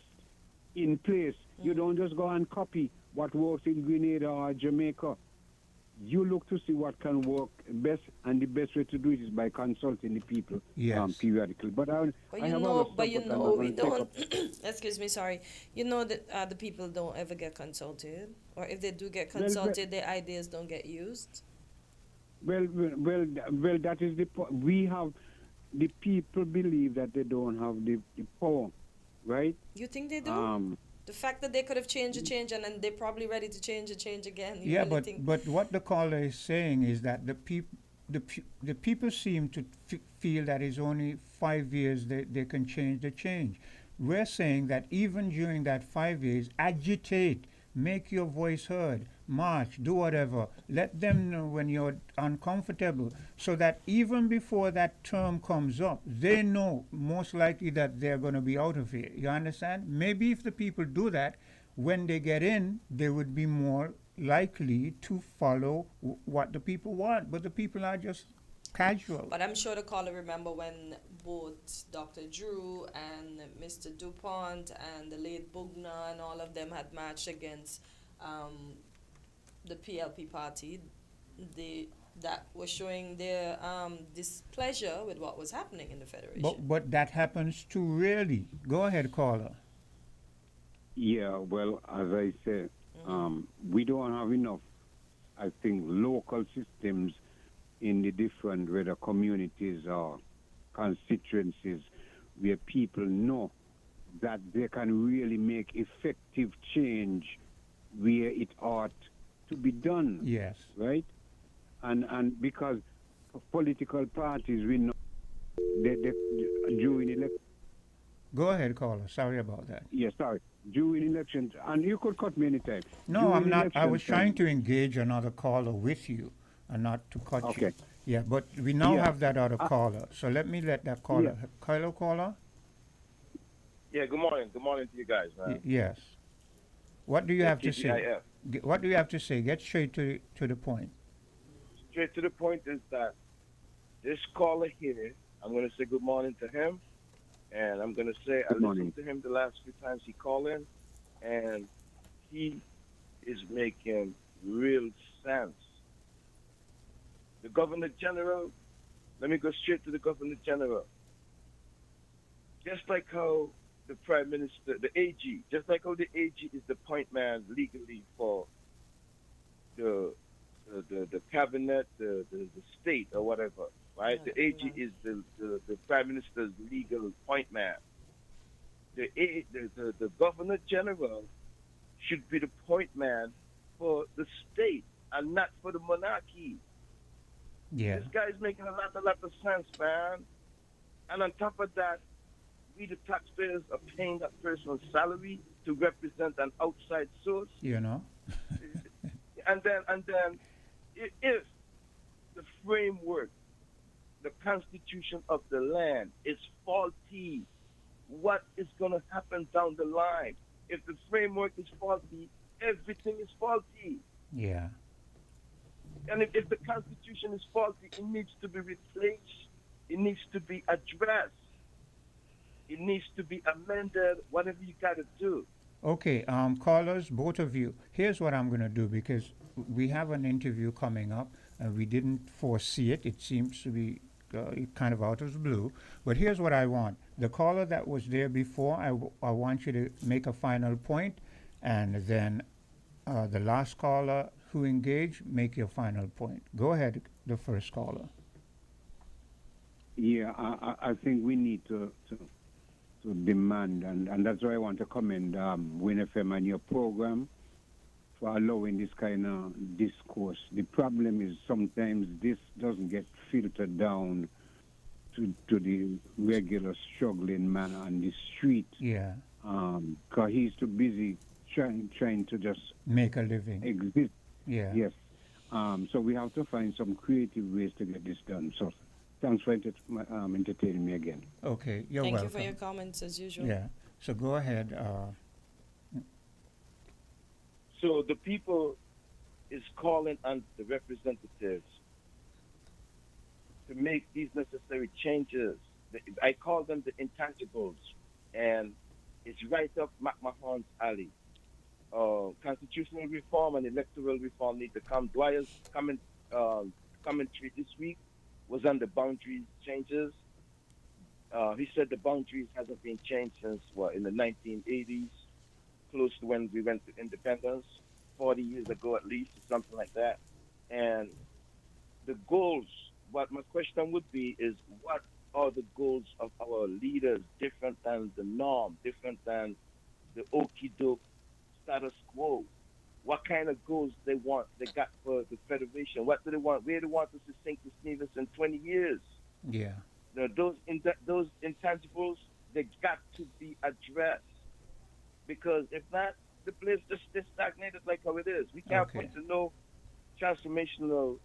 in place. You don't just go and copy what works in Grenada or Jamaica. you look to see what can work best, and the best way to do it is by consulting the people periodically. But But I you have know, other but stuff you that I'm know, not we going to take don't. up. Excuse me, sorry. You know that the people don't ever get consulted, or if they do get Well, consulted, their ideas don't get used. Well, that is the point. We have the people believe that they don't have the power, right? You think they do? The fact that they could have changed the change, and then they're probably ready to change the change again. You Yeah, really but think? but what the caller is saying is that the people seem to feel that it's only 5 years they can change the change. We're saying that even during that 5 years, agitate, make your voice heard, march, do whatever. Let them know when you're uncomfortable, so that even before that term comes up, they know most likely that they're going to be out of here. You understand? Maybe if the people do that, when they get in, they would be more likely to follow what the people want. But the people are just casual. But I'm sure the caller remember when both Dr. Drew and Mr. DuPont and the late Bugna and all of them had marched against the PLP party. That was showing their displeasure with what was happening in the Federation. But that happens too rarely. Go ahead, caller. Yeah, well, as I said, we don't have enough, I think, local systems in the different, whether communities or constituencies, where people know that they can really make effective change where it ought to be done. Yes. Right? And because political parties, we know during election. Go ahead, caller. Sorry about that. Yes, sorry. During elections, and you could cut me anytime. No, During I'm not. I was election trying to engage another caller with you and not to cut you. Okay. Yeah, but we now Yeah. have that other caller. So let me let that caller. Yeah. Hello, caller? Yeah, good morning. Good morning to you guys, man. Yes. What do you have to say? TGIF. What do you have to say? Get straight to the point. Straight to the point is that this caller here, I'm going to say good morning to him. And I'm going to say I listened to him the last few times he called in. And he is making real sense. The Governor General, let me go straight to the Governor General. Just like how the Prime Minister, the AG, just like how the AG is the point man legally for the cabinet, the state or whatever, right? The AG is the Prime Minister's legal point man. The Governor General should be the point man for the state and not for the monarchy. Yeah. This guy's making a lot of sense, man. And on top of that, we the taxpayers are paying that person's salary to represent an outside source. You know? And then if the framework, the constitution of the land is faulty, what is going to happen down the line? If the framework is faulty, everything is faulty. Yeah. And if the Constitution is faulty, it needs to be replaced. It needs to be addressed. It needs to be amended, whatever you got to do. Okay, callers, both of you, here's what I'm going to do, because we have an interview coming up and we didn't foresee it. It seems to be kind of out of the blue. But here's what I want. The caller that was there before, I want you to make a final point, and then the last caller who engaged, make your final point. Go ahead, the first caller. Yeah, I think we need to demand, and that's why I want to commend Win FM and your program for allowing this kind of discourse. The problem is sometimes this doesn't get filtered down to the regular struggling man on the street. Yeah. Because he's too busy trying to just make a living. Exist. Yeah. Yes. So we have to find some creative ways to get this done. So thanks for entertaining me again. Okay, you're Thank welcome. you for your comments as usual. Yeah. So go ahead. So the people is calling on the representatives to make these necessary changes. I call them the intangibles, and it's right up McMahon's alley. constitutional reform and electoral reform need to come. Dwyer's commentary this week was on the boundaries changes. He said the boundaries hasn't been changed since in the 1980s, close to when we went to independence, 40 years ago at least, or something like that. And the goals, what my question would be is, what are the goals of our leaders different than the norm, different than the okey-doke status quo? What kind of goals they got for the Federation? What do they want? Where do they want us to sink this Nevis in 20 years? Yeah. Now, those intangibles, they got to be addressed. Because if not, the place just stagnated like how it is. We can't point to no transformational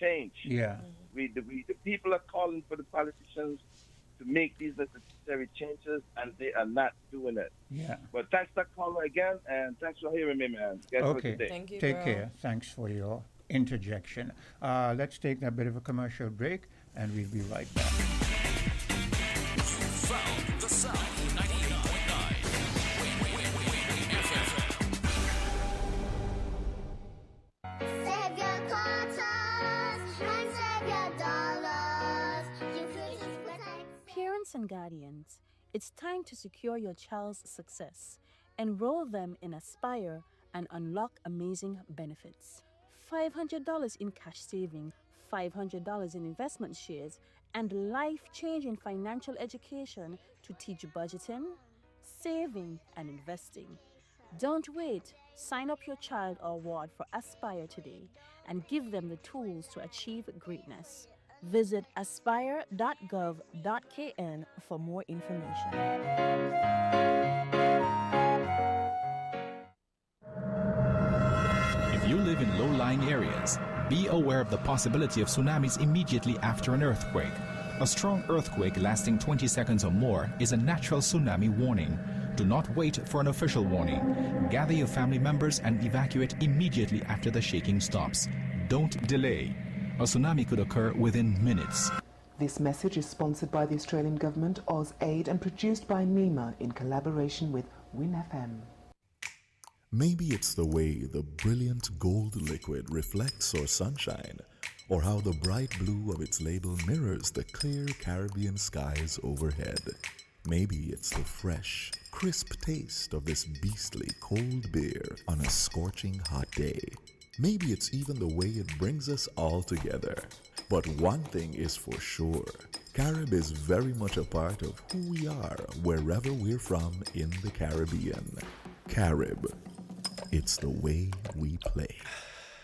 change. Yeah. The people are calling for the politicians to make these necessary changes, and they are not doing it. Yeah. But thanks for calling again, and thanks for hearing me, man. Okay. Thank you, Take care. Thanks for your interjection. Let's take a bit of a commercial break, and we'll be right back. Found the sound 98.9. Save your quarters and save your dollars. You could protect. Parents and guardians, it's time to secure your child's success. Enroll them in Aspire and unlock amazing benefits. $500 in cash savings, $500 in investment shares, and life-changing financial education to teach budgeting, saving, and investing. Don't wait. Sign up your child or ward for Aspire today and give them the tools to achieve greatness. Visit aspire.gov.kn for more information. If you live in low-lying areas, be aware of the possibility of tsunamis immediately after an earthquake. A strong earthquake lasting 20 seconds or more is a natural tsunami warning. Do not wait for an official warning. Gather your family members and evacuate immediately after the shaking stops. Don't delay. A tsunami could occur within minutes. This message is sponsored by the Australian Government, AusAid, and produced by NEMA in collaboration with Win FM. Maybe it's the way the brilliant gold liquid reflects our sunshine, or how the bright blue of its label mirrors the clear Caribbean skies overhead. Maybe it's the fresh, crisp taste of this beastly cold beer on a scorching hot day. Maybe it's even the way it brings us all together. But one thing is for sure, Carib is very much a part of who we are wherever we're from in the Caribbean. Carib. It's the way we play.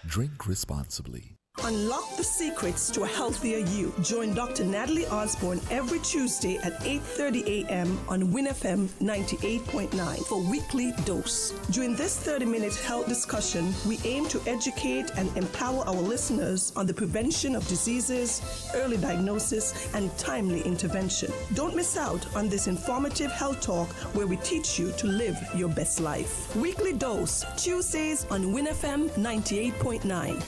Drink responsibly. Unlock the secrets to a healthier you. Join Dr. Natalie Osborne every Tuesday at 8:30 a.m. on Win FM 98.9 for Weekly Dose. During this 30-minute health discussion, we aim to educate and empower our listeners on the prevention of diseases, early diagnosis, and timely intervention. Don't miss out on this informative health talk where we teach you to live your best life. Weekly Dose, Tuesdays on Win FM 98.9.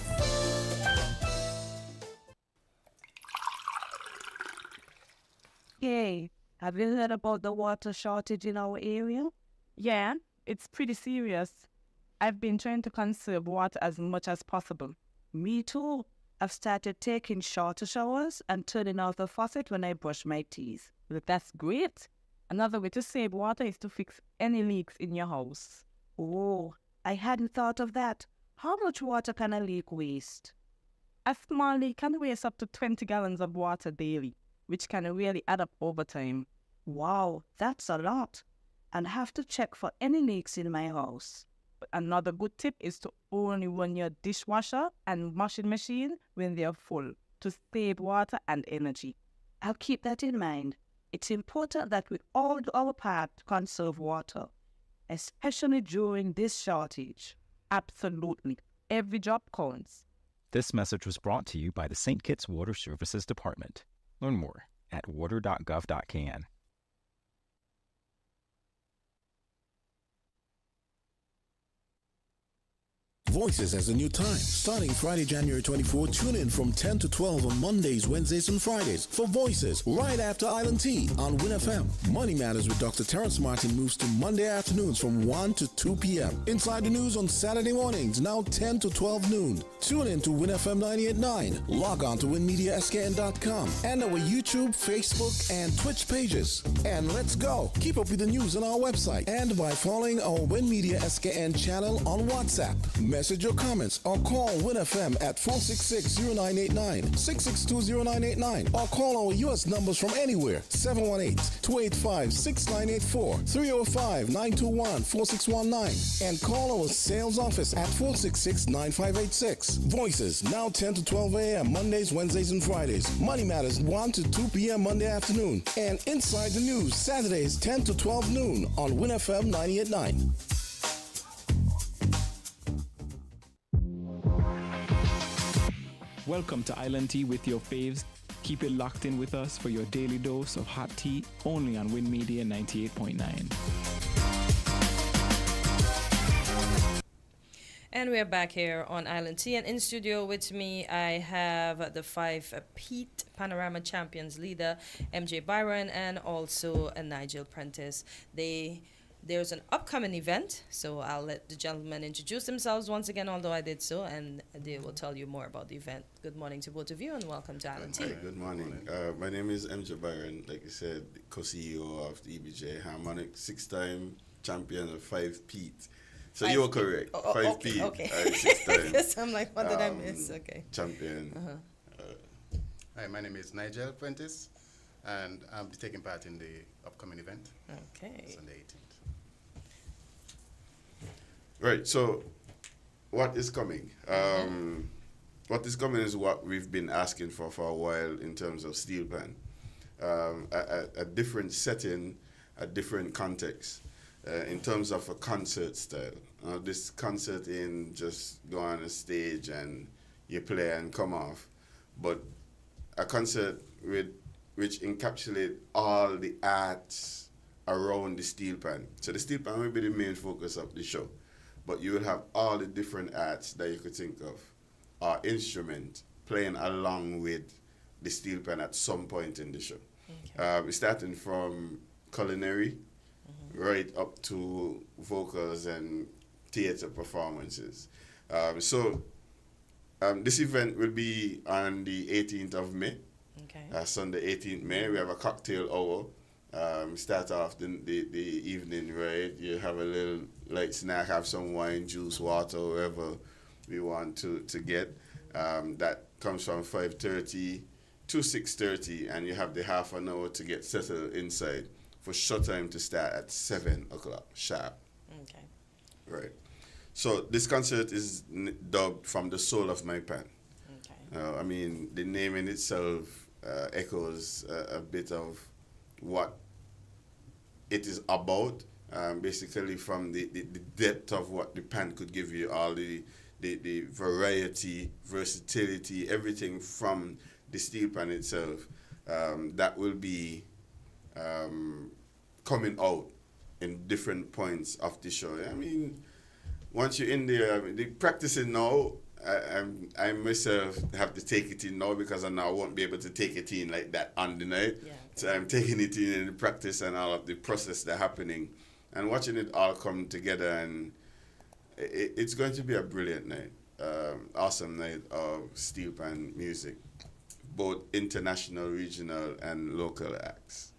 Hey, have you heard about the water shortage in our area? Yeah, it's pretty serious. I've been trying to conserve water as much as possible. Me too. I've started taking shorter showers and turning off the faucet when I brush my teeth. But that's great. Another way to save water is to fix any leaks in your house. Oh, I hadn't thought of that. How much water can a leak waste? A small leak can waste up to 20 gallons of water daily, which can really add up over time. Wow, that's a lot. And have to check for any leaks in my house. But another good tip is to only run your dishwasher and washing machine when they are full to save water and energy. I'll keep that in mind. It's important that we all do our part to conserve water, especially during this shortage. Absolutely. Every drop counts. This message was brought to you by the St. Kitts Water Services Department. Learn more at water.gov.kn. Voices has a new time. Starting Friday, January 24, tune in from 10 to 12 on Mondays, Wednesdays, and Fridays for Voices right after Island Tea on Win FM. Money Matters with Dr. Terrence Martin moves to Monday afternoons from 1 to 2 p.m. Inside the News on Saturday mornings, now 10 to 12 noon. Tune in to Win FM 98.9. Log on to winmediaskn.com and our YouTube, Facebook, and Twitch pages. And let's go. Keep up with the news on our website and by following our Win Media SKN channel on WhatsApp. Message your comments or call Win FM at 466-0989, 662-0989, or call our U.S. numbers from anywhere, 718-285-6984, 305-921-4619, and call our sales office at 466-9586. Voices, now 10 to 12 a.m. Mondays, Wednesdays, and Fridays. Money Matters, 1 to 2 p.m. Monday afternoon. And Inside the News, Saturdays, 10 to 12 noon on Win FM 98.9. Welcome to Island Tea with your faves. Keep it locked in with us for your daily dose of hot tea only on Win Media 98.9. And we're back here on Island Tea, and in studio with me I have the 5 Pete Panorama Champions leader, MJ Byron, and also Nigel Prentice. There's an upcoming event, so I'll let the gentlemen introduce themselves once again, although I did so, and they will tell you more about the event. Good morning to both of you, and welcome to Island Tea. Good morning. My name is MJ Byron, like you said, co-CEO of the EBJ Harmonic, 6-time champion of 5 Pete. So you were correct. 5 Pete. Okay. 6 times. Yes, I'm like, what did I miss? Okay. Champion. Hi, my name is Nigel Prentice, and I'll be taking part in the upcoming event. Okay. Sunday 18th. Right, so what is coming? What is coming is what we've been asking for a while in terms of steel pan. A different setting, a different context. In terms of a concert style. This concert in just go on a stage and you play and come off, but a concert which encapsulate all the arts around the steel pan. So the steel pan will be the main focus of the show, but you will have all the different arts that you could think of, or instrument playing along with the steel pan at some point in the show. Okay. Starting from culinary, right up to vocals and theater performances. This event will be on the 18th of May. Okay. Sunday, 18th May. We have a cocktail hour. Start off the evening, right? You have a little light snack, have some wine, juice, water, whatever we want to get. That comes from 5:30 to 6:30, and you have the half an hour to get settled inside for short time to start at 7 o'clock sharp. Okay. Right. So this concert is dubbed From the Soul of My Pan. Okay. I mean, the name in itself echoes a bit of what it is about. Basically, from the depth of what the pan could give you, all the variety, versatility, everything from the steel pan itself, that will be coming out in different points of the show. I mean, once you're in there, the practicing now, I myself have to take it in now because I now won't be able to take it in like that on the night. Yeah. So I'm taking it in the practice and all of the process that's happening and watching it all come together, and it's going to be a brilliant night, awesome night of steel pan music, both international, regional, and local acts.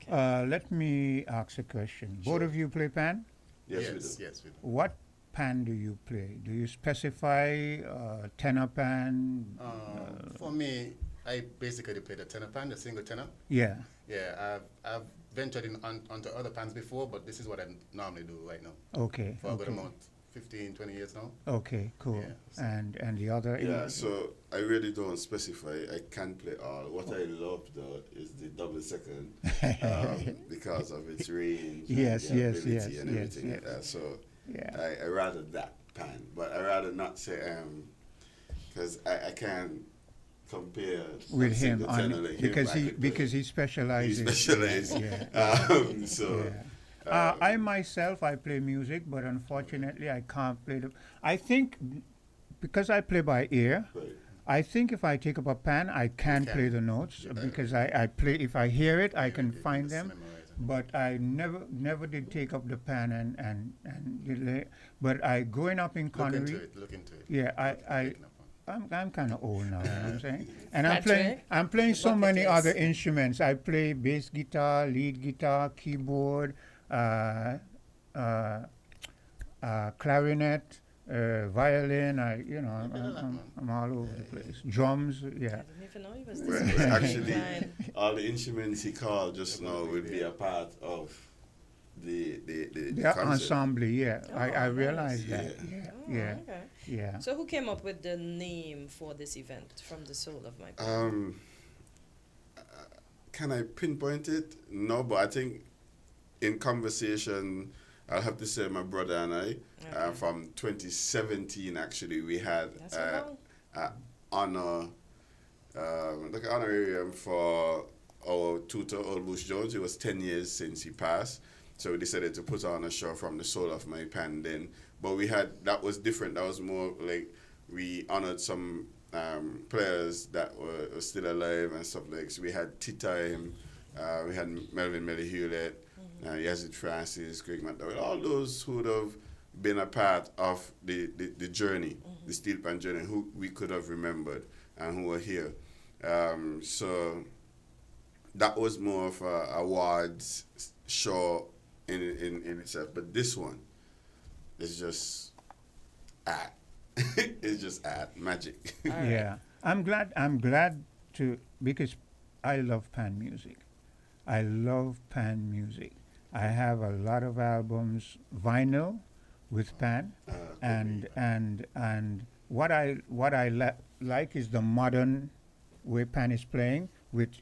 Let me ask a question. Both of you play pan? Yes, we do. Yes, we do. What pan do you play? Do you specify tenor pan? For me, I basically play the tenor pan, the single tenor. Yeah. Yeah, I've ventured onto other pans before, but this is what I normally do right now. Okay. For a good amount, 15, 20 years now. Okay, cool. Yeah, so. And the other? Yeah, so I really don't specify. I can play all. What I love, though, is the double second because of its range and ability and everything like that. So yeah. I rather that pan, but I rather not say, because I can't compare with him like because he specializes. He specializes. Yeah. I myself, I play music, but unfortunately, I can't play the. I think because I play by ear, I think if I take up a pan, I can play the notes because I play. If I hear it, I can find them. But I never did take up the pan and but I growing up in Connery. Look into it. Yeah, I'm kind of old now, you know what I'm saying? And Patrick, I'm playing so bucket many list. other instruments. I play bass guitar, lead guitar, keyboard, clarinet, violin. I'm all over the place. Drums, yeah. I didn't even know he was Well, this actually, all the instruments he called just now will be a part of the concert. Ensemble, yeah. I realized nice. that. Yeah. Yeah. Okay. Yeah. So who came up with the name for this event from the soul of my people? Can I pinpoint it? No, but I think in conversation, I'll have to say my brother and I, from 2017 actually, we had honor, like an honorarium for our tutor, Old Bush Jones. It was 10 years since he passed. So we decided to put on a show from the soul of my pen then. But that was different. That was more like we honored some players that were still alive and stuff like. So we had T-Time, we had Melvin Melly Hewlett, Yazid Francis, Greg McDowell, all those who would have been a part of the journey, the steel pan journey, who we could have remembered and who were here. So that was more of a awards show in itself. But this one is just art. It's just art, magic. Yeah. I'm glad to, because I love pan music. I love pan music. I have a lot of albums, vinyl with pan, and what I like is the modern way pan is playing, with,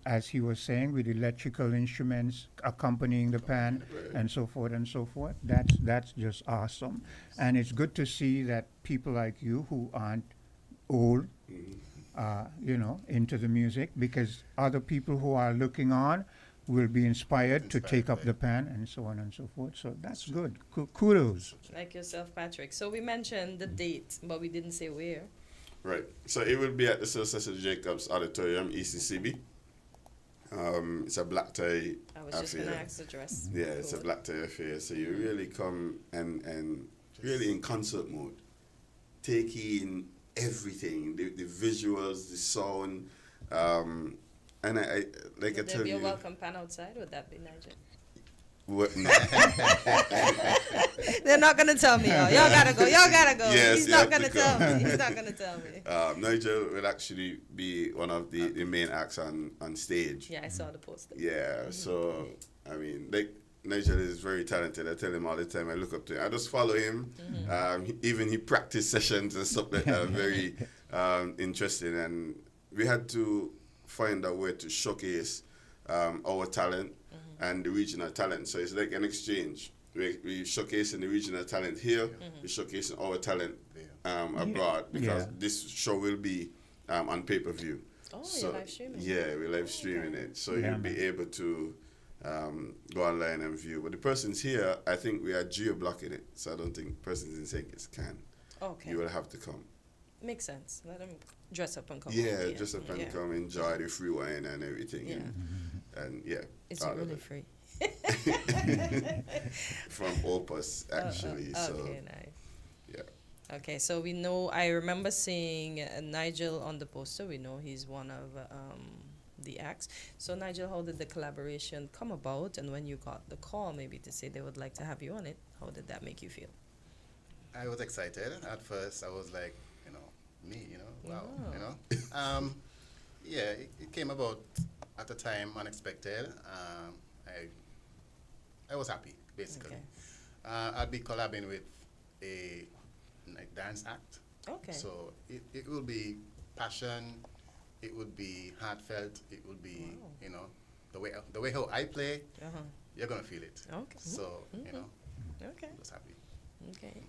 as he was saying, with electrical instruments accompanying the pan and so forth and so forth. That's just awesome, and it's good to see that people like you who aren't old, into the music, because other people who are looking on will be inspired to take up the pan and so on and so forth. So that's good. Kudos. Like yourself, Patrick. So we mentioned the date, but we didn't say where. Right. So it will be at the Sir Cecil Jacobs Auditorium, ECCB. It's a black tie affair. I was just going to ask the dress. Yeah, it's a black tie affair. So you really come and really in concert mode. Take in everything, the visuals, the sound. And I like I Would tell there be you. a welcome pan outside? Would that be Nigel? What? No. They're not going to tell me. Y'all gotta go. Y'all gotta go. Yes, He's you not have going to to tell come. me. He's not going to tell me. Nigel will actually be one of the main acts on stage. Yeah, I saw the poster. Yeah, so, I mean, like, Nigel is very talented. I tell him all the time, I look up to him. I just follow him. Even he practice sessions and stuff that are very interesting. And we had to find a way to showcase our talent and the regional talent. So it's like an exchange. We showcasing the regional talent here. We showcasing our talent abroad, because this show will be on pay-per-view. Oh, so, you're live streaming. Yeah, we're live streaming it. So you'll be able to go online and view. But the persons here, I think we are geo-blocking it. So I don't think persons in St. Kitts can. Okay. You will have to come. Makes sense. Let them dress up and come. Yeah, dress up and come, enjoy the free wine and everything. Yeah. And yeah. Is it really free? From Opus, actually. Okay, so, nice. Yeah. Okay, so we know, I remember seeing Nigel on the poster. We know he's one of the acts. So Nigel, how did the collaboration come about? And when you got the call maybe to say they would like to have you on it, how did that make you feel? I was excited. At first, I was like, wow, yeah, it came about at a time unexpected. I was happy, basically. Okay. I'll be collabing with a dance act. Okay. So it will be passion, it would be heartfelt, it would be, the way how I play, you're going to feel it. Okay. So, Okay. I was happy. Okay.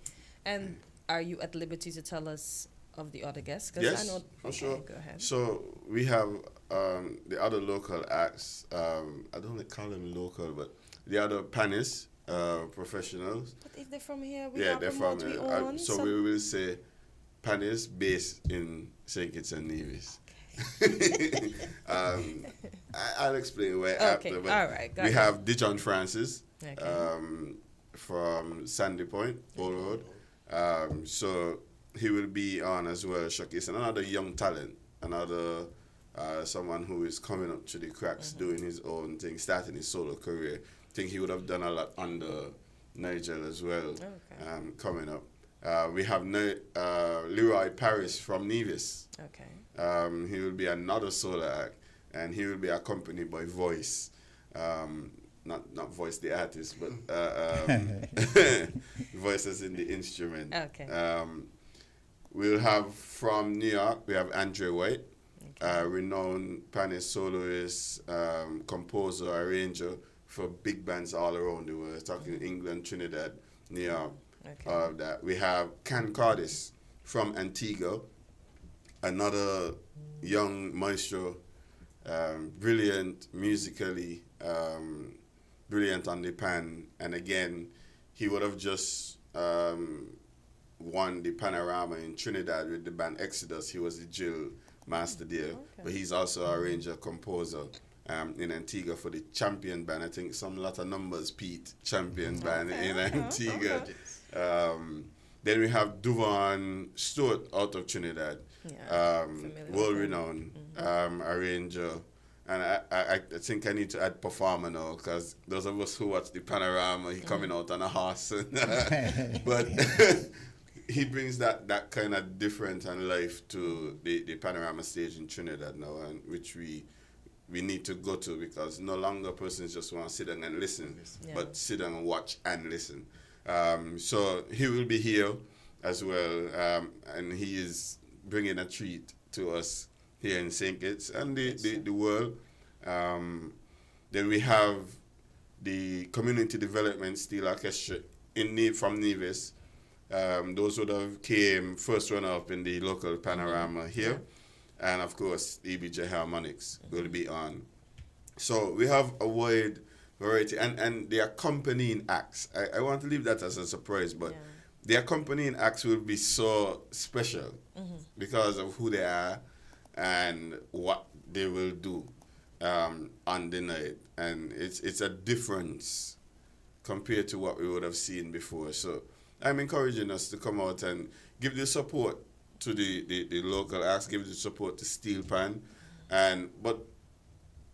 And are you at liberty to tell us of the other guests? Yes, I know, for sure. Go ahead. So we have the other local acts. I don't call them local, but the other panists, professionals. But if they're from here, we Yeah, are they're from promote we here. own. So we will say panists based in St. Kitts and Nevis. I'll explain why after. But all right. We have Dijon Francis Okay. from Sandy Point, Old Road. So he will be on as well, showcasing another young talent, another someone who is coming up to the cracks, doing his own thing, starting his solo career. I think he would have done a lot under Nigel as well, coming up. We have Leroy Paris from Nevis. Okay. He will be another solo act, and he will be accompanied by Voice. Not Voice the artist, but Voice as in the instrument. Okay. We'll have from New York, we have Andre White, renowned pianist, soloist, composer, arranger for big bands all around the world, talking England, Trinidad, New York. All of that. We have Can Cardis from Antigua, another young maestro, brilliant musically, brilliant on the pan, and again, he would have just won the Panorama in Trinidad with the band Exodus. He was the Jill master there, but he's also a arranger, composer in Antigua for the champion band. I think some lot of numbers, Pete, champion band in Antigua. Then we have Duvan Stewart out of Trinidad, world-renowned arranger. And I think I need to add performer now, because those of us who watch the Panorama, he coming out on a horse. But he brings that kind of different and life to the Panorama stage in Trinidad now, and which we need to go to, because no longer persons just want to sit down and listen, but sit down and watch and listen. So he will be here as well, and he is bringing a treat to us here in St. Kitts and the world. Then we have the Community Development Steel Orchestra from Nevis. Those would have came first runner-up in the local Panorama here. And of course, EBJ Harmonics will be on. So we have a wide variety, and the accompanying acts. I want to leave that as a surprise, but the accompanying acts will be so special because of who they are and what they will do on the night. And it's a difference compared to what we would have seen before. So I'm encouraging us to come out and give the support to the local acts, give the support to Steel Pan, but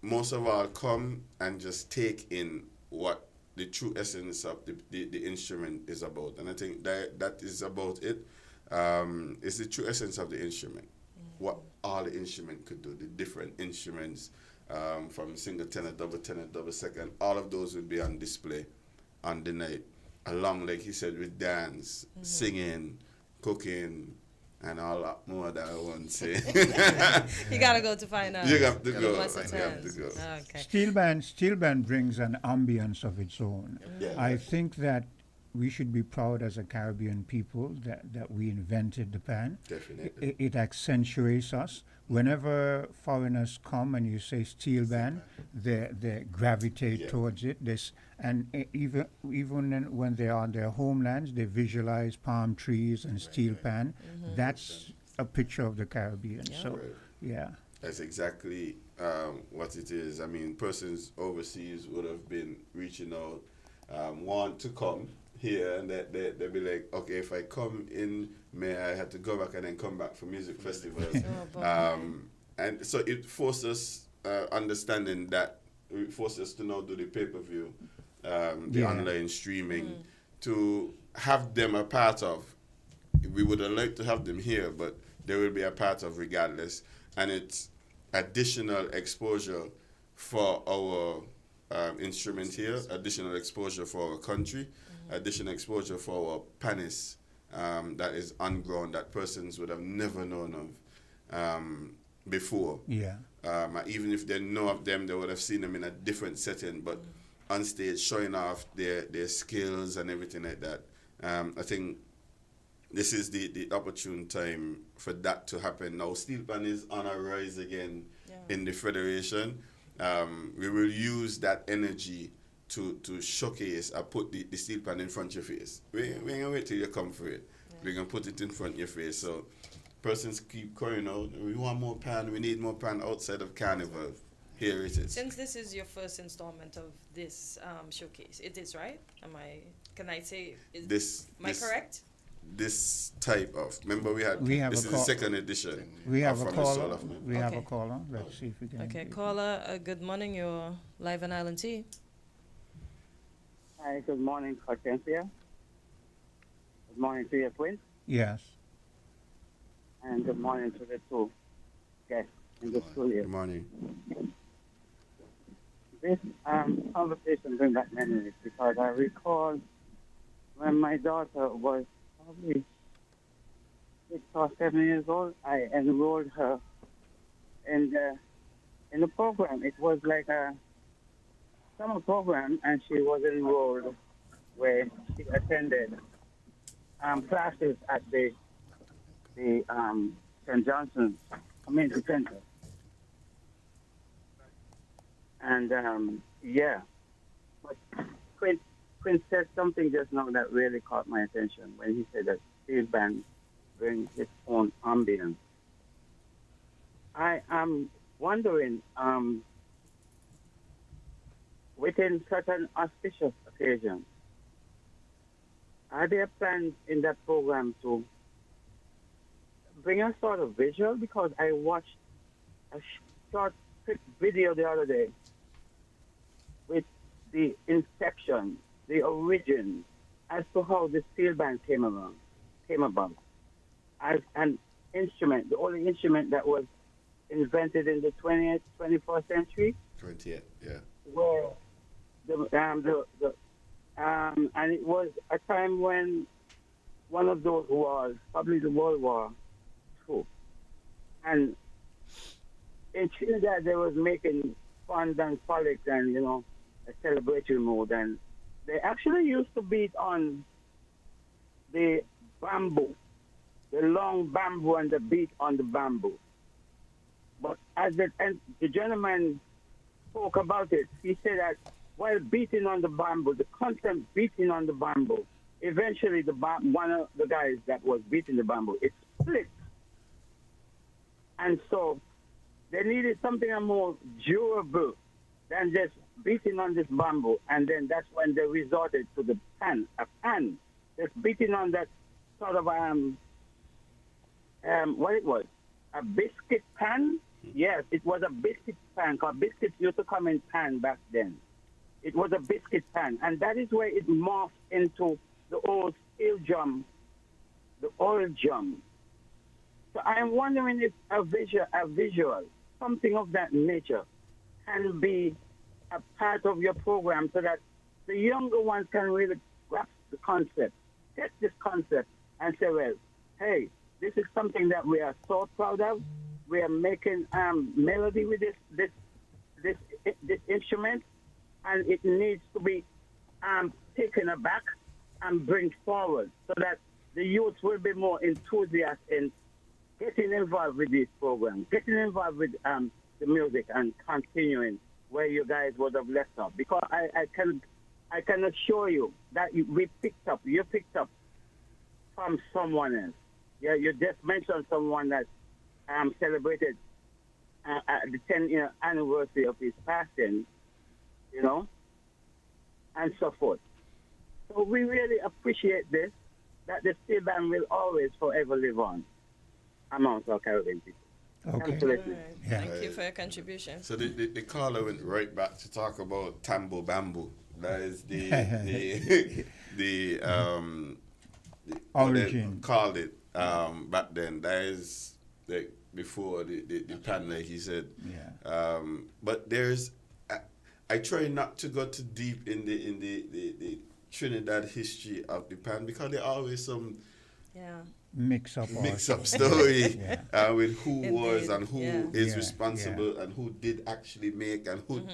most of all, come and just take in what the true essence of the instrument is about. And I think that is about it. It's the true essence of the instrument, what all the instrument could do, the different instruments, from single tenor, double second, all of those will be on display on the night, along, like he said, with dance, singing, cooking, and all that more that I won't say. You gotta go to find out. You have to go. You have to go. Okay. Steel band brings an ambience of its own. I think that we should be proud as a Caribbean people that we invented the pan. Definitely. It accentuates us. Whenever foreigners come and you say steel band, they gravitate towards it. Even when they are on their homelands, they visualize palm trees and steel pan. That's a picture of the Caribbean. So, that's exactly what it is. I mean, persons overseas would have been reaching out, want to come here, and they'll be like, okay, if I come in May, I have to go back and then come back for music festivals. And so it forced us understanding that, it forced us to now do the pay-per-view, the online streaming, to have them a part of. We would have liked to have them here, but they will be a part of regardless. And it's additional exposure for our instrument here, additional exposure for our country, additional exposure for our panists that is on ground that persons would have never known of before. Even if they know of them, they would have seen them in a different setting, but on stage showing off their skills and everything like that. I think this is the opportune time for that to happen. Now, Steel Pan is on a rise again in the Federation. We will use that energy to showcase or put the steel pan in front of your face. We ain't gonna wait till you come for it. We're gonna put it in front of your face. So persons keep crying out, we want more pan, we need more pan outside of Carnival. Here it is. Since this is your first installment of this showcase, it is, right? Can I say, am I correct? This type of, remember we have this is the second edition. We have a from caller. the We have a caller. Let's see if we can. Okay, caller, good morning. You're live on Island T. Hi, good morning, Hortensia. Good morning to your twins. Yes. And good morning to the two guests in the studio. Good morning. This conversation brings back memories because I recall when my daughter was probably 6 or 7 years old, I enrolled her in the program. It was like a summer program, and she was enrolled where she attended classes at the St. Johnson Community Center. And yeah, but Quinn said something just now that really caught my attention when he said that steel band brings its own ambience. I am wondering, within such an auspicious occasion, are there plans in that program to bring a sort of visual? Because I watched a short quick video the other day with the inception, the origin, as to how the steel band came about as an instrument, the only instrument that was invented in the 20th, 21st century. 20th, yeah. Where and it was a time when one of those wars, probably the World War II, and in Trinidad they was making fun and frolic and a celebratory mood, and they actually used to beat on the bamboo, the long bamboo, and the beat on the bamboo. But as the gentleman spoke about it, he said that while beating on the bamboo, the constant beating on the bamboo, eventually one of the guys that was beating the bamboo, it split. And so they needed something more durable than just beating on this bamboo. And then that's when they resorted to the pan, a pan. Just beating on that sort of, what it was, a biscuit pan? Yes, it was a biscuit pan, because biscuits used to come in pan back then. It was a biscuit pan, and that is where it morphed into the old steel drum, the oil drum. So I'm wondering if a visual, something of that nature, can be a part of your program so that the younger ones can really grasp the concept, get this concept, and say, well, hey, this is something that we are so proud of. We are making melody with this instrument, and it needs to be taken aback and bring forward so that the youth will be more enthusiastic in getting involved with this program, getting involved with the music and continuing where you guys would have left off. Because I can assure you that you picked up from someone else. Yeah, you just mentioned someone that celebrated the 10th anniversary of his passing, and so forth. So we really appreciate this, that the steel band will always forever live on amongst our Caribbean people. Okay. Thank you for your contribution. So the caller went right back to talk about Tambo Bamboo. That is the origin. They called it back then. That is like before the pan, like he said. Yeah. But there's I try not to go too deep in the Trinidad history of the pan because there are always some mix up story with who was and who is responsible and who did actually make and who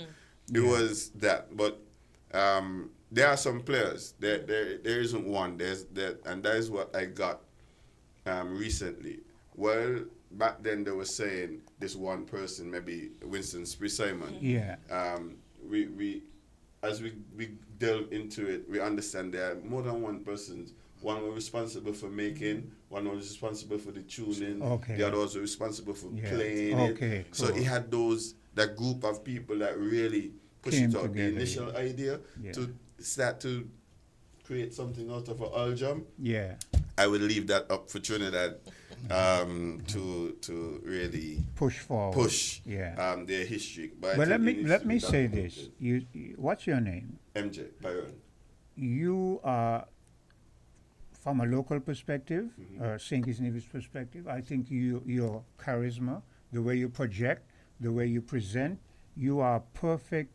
it was that. But there are some players. There isn't one. There's that, and that is what I got recently. Well, back then they were saying this one person, maybe Winston Spree Simon. Yeah. as we delve into it, we understand there are more than one person. One was responsible for making, one was responsible for the tuning, Okay. the other was responsible for Yeah. playing Okay, it. So cool. he had that group of people that really pushed Came it out. together, The initial idea Yeah. to start to create something out of an oil drum. Yeah. I would leave that up for Trinidad to really Push forward. Yeah. their history. But But I let think it needs me to be say documented. this. What's your name? MJ Byron. You are, from a local perspective, St. Kitts Nevis perspective, I think your charisma, the way you project, the way you present, you are a perfect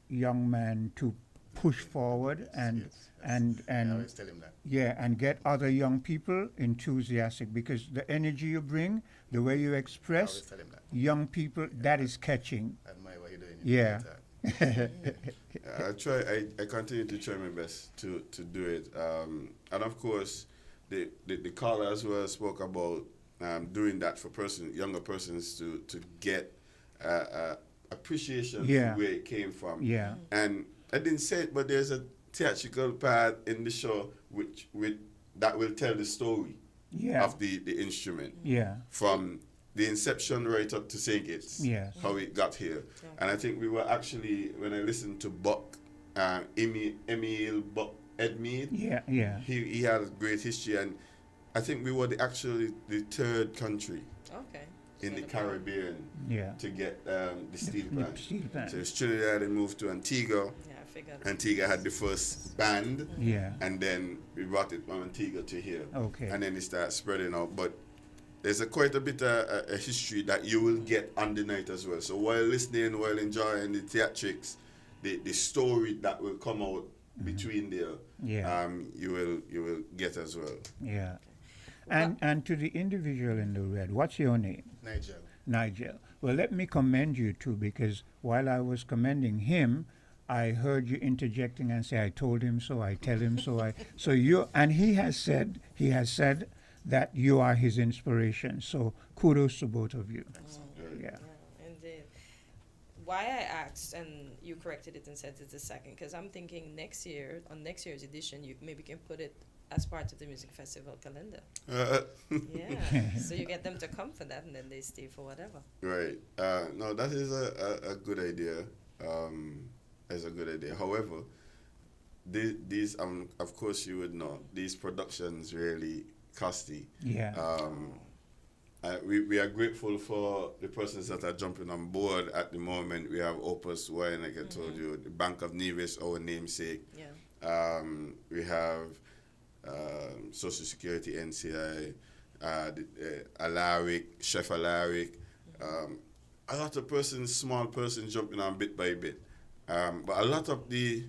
young man to push forward and I always tell him that. yeah, and get other young people enthusiastic, because the energy you bring, the way you express, tell him that. young people, that is catching. I admire what you're doing. Yeah. I continue to try my best to do it, and of course, the caller as well spoke about doing that for younger persons to get appreciation Yeah. for where it came from. Yeah. And I didn't say it, but there's a theatrical part in the show that will tell the story Yeah. of the instrument. Yeah. From the inception right up to St. Kitts. Yes. How it got here. And I think we were actually, when I listened to Buck, Emil Buck Edmead, Yeah. he had a great history, and I think we were actually the third country in the Caribbean to get the steel band. steel band. So it's Trinidad, they moved to Antigua. Antigua had the first band, Yeah. and then we brought it from Antigua to here. Okay. And then it started spreading out. But there's quite a bit of a history that you will get on the night as well. So while listening, while enjoying the theatrics, the story that will come out between there, you will get as well. Yeah. And to the individual in the red, what's your name? Nigel. Nigel. Well, let me commend you too, because while I was commending him, I heard you interjecting and say, "I told him so. I tell him so." So you, and he has said that you are his inspiration. So kudos to both of you. Yeah. Indeed. Why I asked, and you corrected it and said it's the second, because I'm thinking next year, on next year's edition, you maybe can put it as part of the music festival calendar. Yeah. So you get them to come for that, and then they stay for whatever. Right. No, that is a good idea. Is a good idea. However, these of course you would know, these productions really costly. Yeah. We are grateful for the persons that are jumping on board at the moment. We have Opus Wine, like I told you, the Bank of Nevis, our namesake. Yeah. We have Social Security, NCI, Alaric, Chef Alaric. A lot of persons, small persons jumping on bit by bit. But a lot of the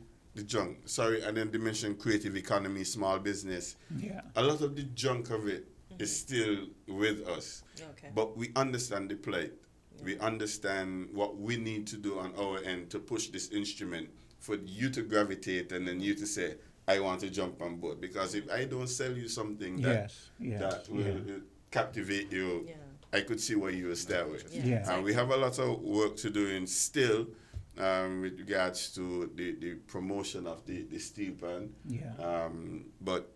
junk, and then they mentioned creative economy, small business. Yeah. A lot of the junk of it is still with us. Okay. But we understand the plight. Yeah. We understand what we need to do on our end to push this instrument for you to gravitate and then you to say, I want to jump on board. Because if I don't sell you something that will captivate you, I could see where you will start with. Yeah. And we have a lot of work to do in still with regards to the promotion of the steel band. Yeah. But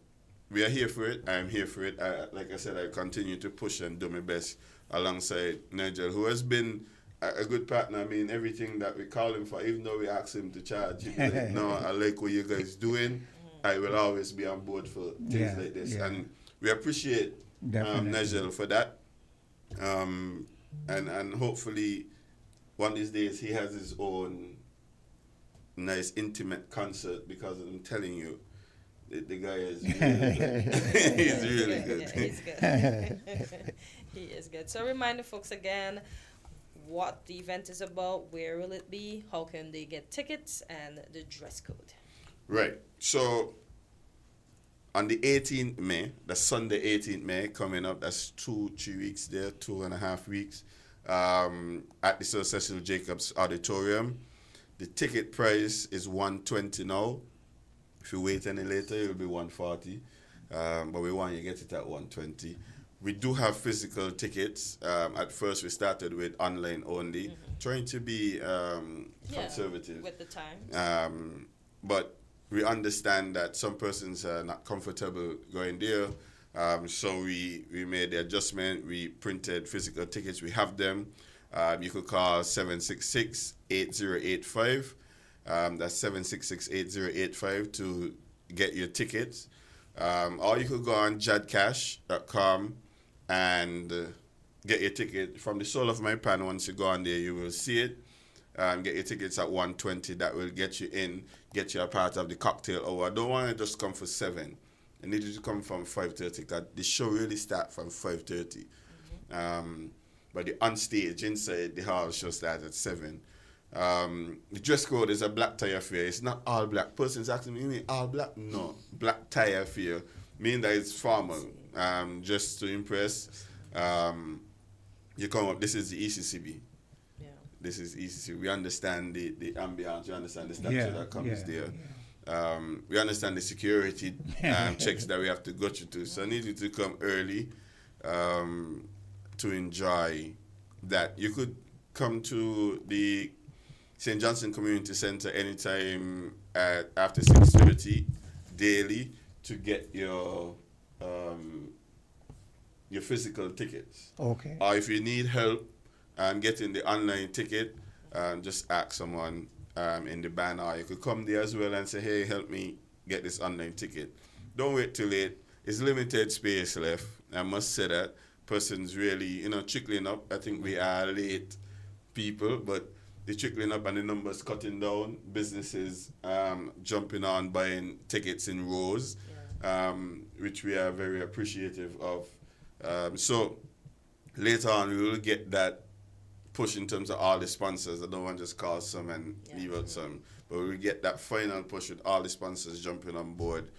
we are here for it. I'm here for it. Like I said, I continue to push and do my best alongside Nigel, who has been a good partner. I mean, everything that we call him for, even though we ask him to charge, he's like, no, I like what you guys doing. I will always be on board for things like this. Yeah. And we appreciate Nigel for that. And hopefully one of these days he has his own nice intimate concert, because I'm telling you, the guy is really good. He's really good. Yeah, he's good. He is good. So remind the folks again what the event is about, where will it be, how can they get tickets, and the dress code. Right. So on the 18th May, that's Sunday 18th May coming up, that's 2-3 weeks there, 2.5 weeks, at the Sir Cecil Jacobs Auditorium. The ticket price is $120 now. If you wait any later, it will be $140. But we want you to get it at $120. we do have physical tickets. At first, we started with online only, trying to be conservative. With the time. But we understand that some persons are not comfortable going there. So we made the adjustment. We printed physical tickets. We have them. You could call 766-8085. That's 766-8085 to get your tickets. Or you could go on jadcash.com and get your ticket. From the sole of my pan, once you go on there, you will see it. Get your tickets at 120. That will get you in, get you a part of the cocktail hour. I don't want to just come for 7. I need you to come from 5:30 because the show really starts from 5:30. But the on stage inside the hall show starts at 7. The dress code is a black tie affair. It's not all black. Persons asking me, you mean all black? No, black tie affair. Meaning that it's formal, just to impress. You come up. This is the ECCB. Yeah. This is ECCB. We understand the ambiance. We understand the structure that comes there. We understand the security checks that we have to go through. So I need you to come early to enjoy that. You could come to the St. Johnson Community Center anytime after 6:30 daily to get your physical tickets. Okay. Or if you need help getting the online ticket, just ask someone in the band, or you could come there as well and say, hey, help me get this online ticket. Don't wait too late. It's limited space left. I must say that. Persons really, trickling up. I think we are late people, but the trickling up and the numbers cutting down, businesses jumping on, buying tickets in rows, which we are very appreciative of. So later on, we will get that push in terms of all the sponsors. I don't want to just call some and leave out some, but we get that final push with all the sponsors jumping on board.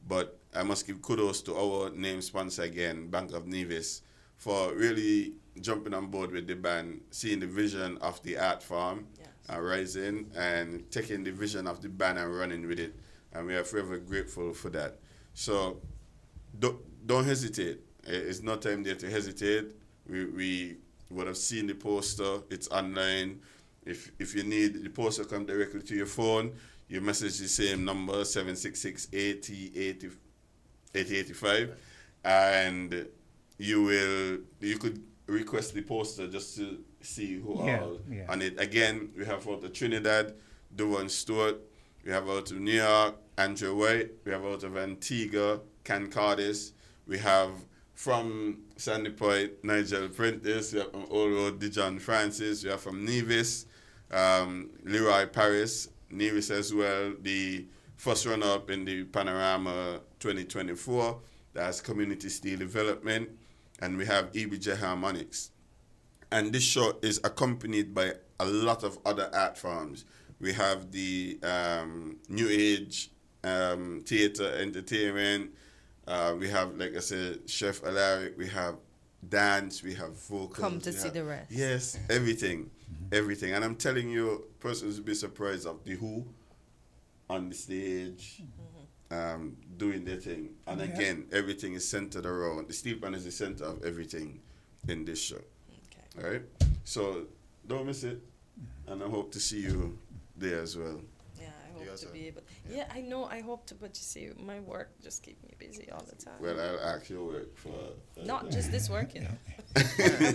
But I must give kudos to our name sponsor again, Bank of Nevis, for really jumping on board with the band, seeing the vision of the art form, rising, and taking the vision of the band and running with it. And we are forever grateful for that. So don't hesitate. It's no time there to hesitate. We would have seen the poster. It's online. If you need the poster, come directly to your phone. You message the same number, 766-8085, and you could request the poster just to see who are on it. Again, we have out of Trinidad, Duvan Stewart. We have out of New York, Andrew White. We have out of Antigua, Ken Cardis. We have from Sandy Point, Nigel Prentice. We have from Old Road, Dijon Francis. We have from Nevis, Leroy Paris. Nevis as well, the first runner-up in the Panorama 2024. That's Community Steel Development. And we have EBJ Harmonics. And this show is accompanied by a lot of other art forms. We have the New Age theater entertainment. We have, like I said, Chef Alaric. We have dance. We have vocals. Come to see the rest. Yes, everything. Everything. And I'm telling you, persons will be surprised of the Who on the stage doing their thing. And again, everything is centered around, the steel pan is the center of everything in this show. Okay. All right? So don't miss it. And I hope to see you there as well. Yeah, I hope to be able. Yeah, I know. I hope to, but you see, my work just keep me busy all the time. Well, I'll actually work for. Not just this work, I'm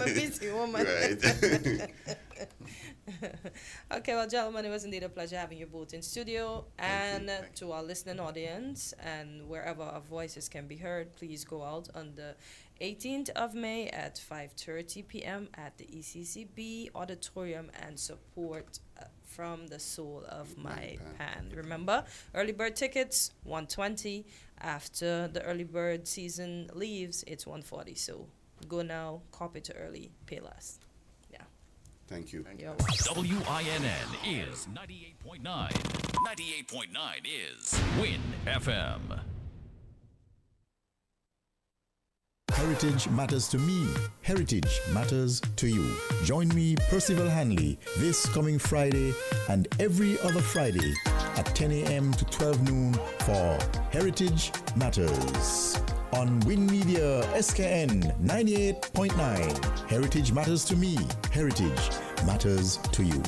a busy woman. Right. Okay, well, gentlemen, it was indeed a pleasure having you both in studio. And to our listening audience and wherever our voices can be heard, please go out on the 18th of May at 5:30 p.m. at the ECCB Auditorium and support From the Soul of My Pan. Remember, early bird tickets, $120. After the early bird season leaves, it's $140. So go now, copy to early, pay less. Yeah. Thank you. WINN is 98.9. 98.9 is WIN FM. Heritage matters to me. Heritage matters to you. Join me, Percival Hanley, this coming Friday and every other Friday at 10 a.m. to 12 noon for Heritage Matters on Win Media SKN 98.9. Heritage matters to me. Heritage matters to you.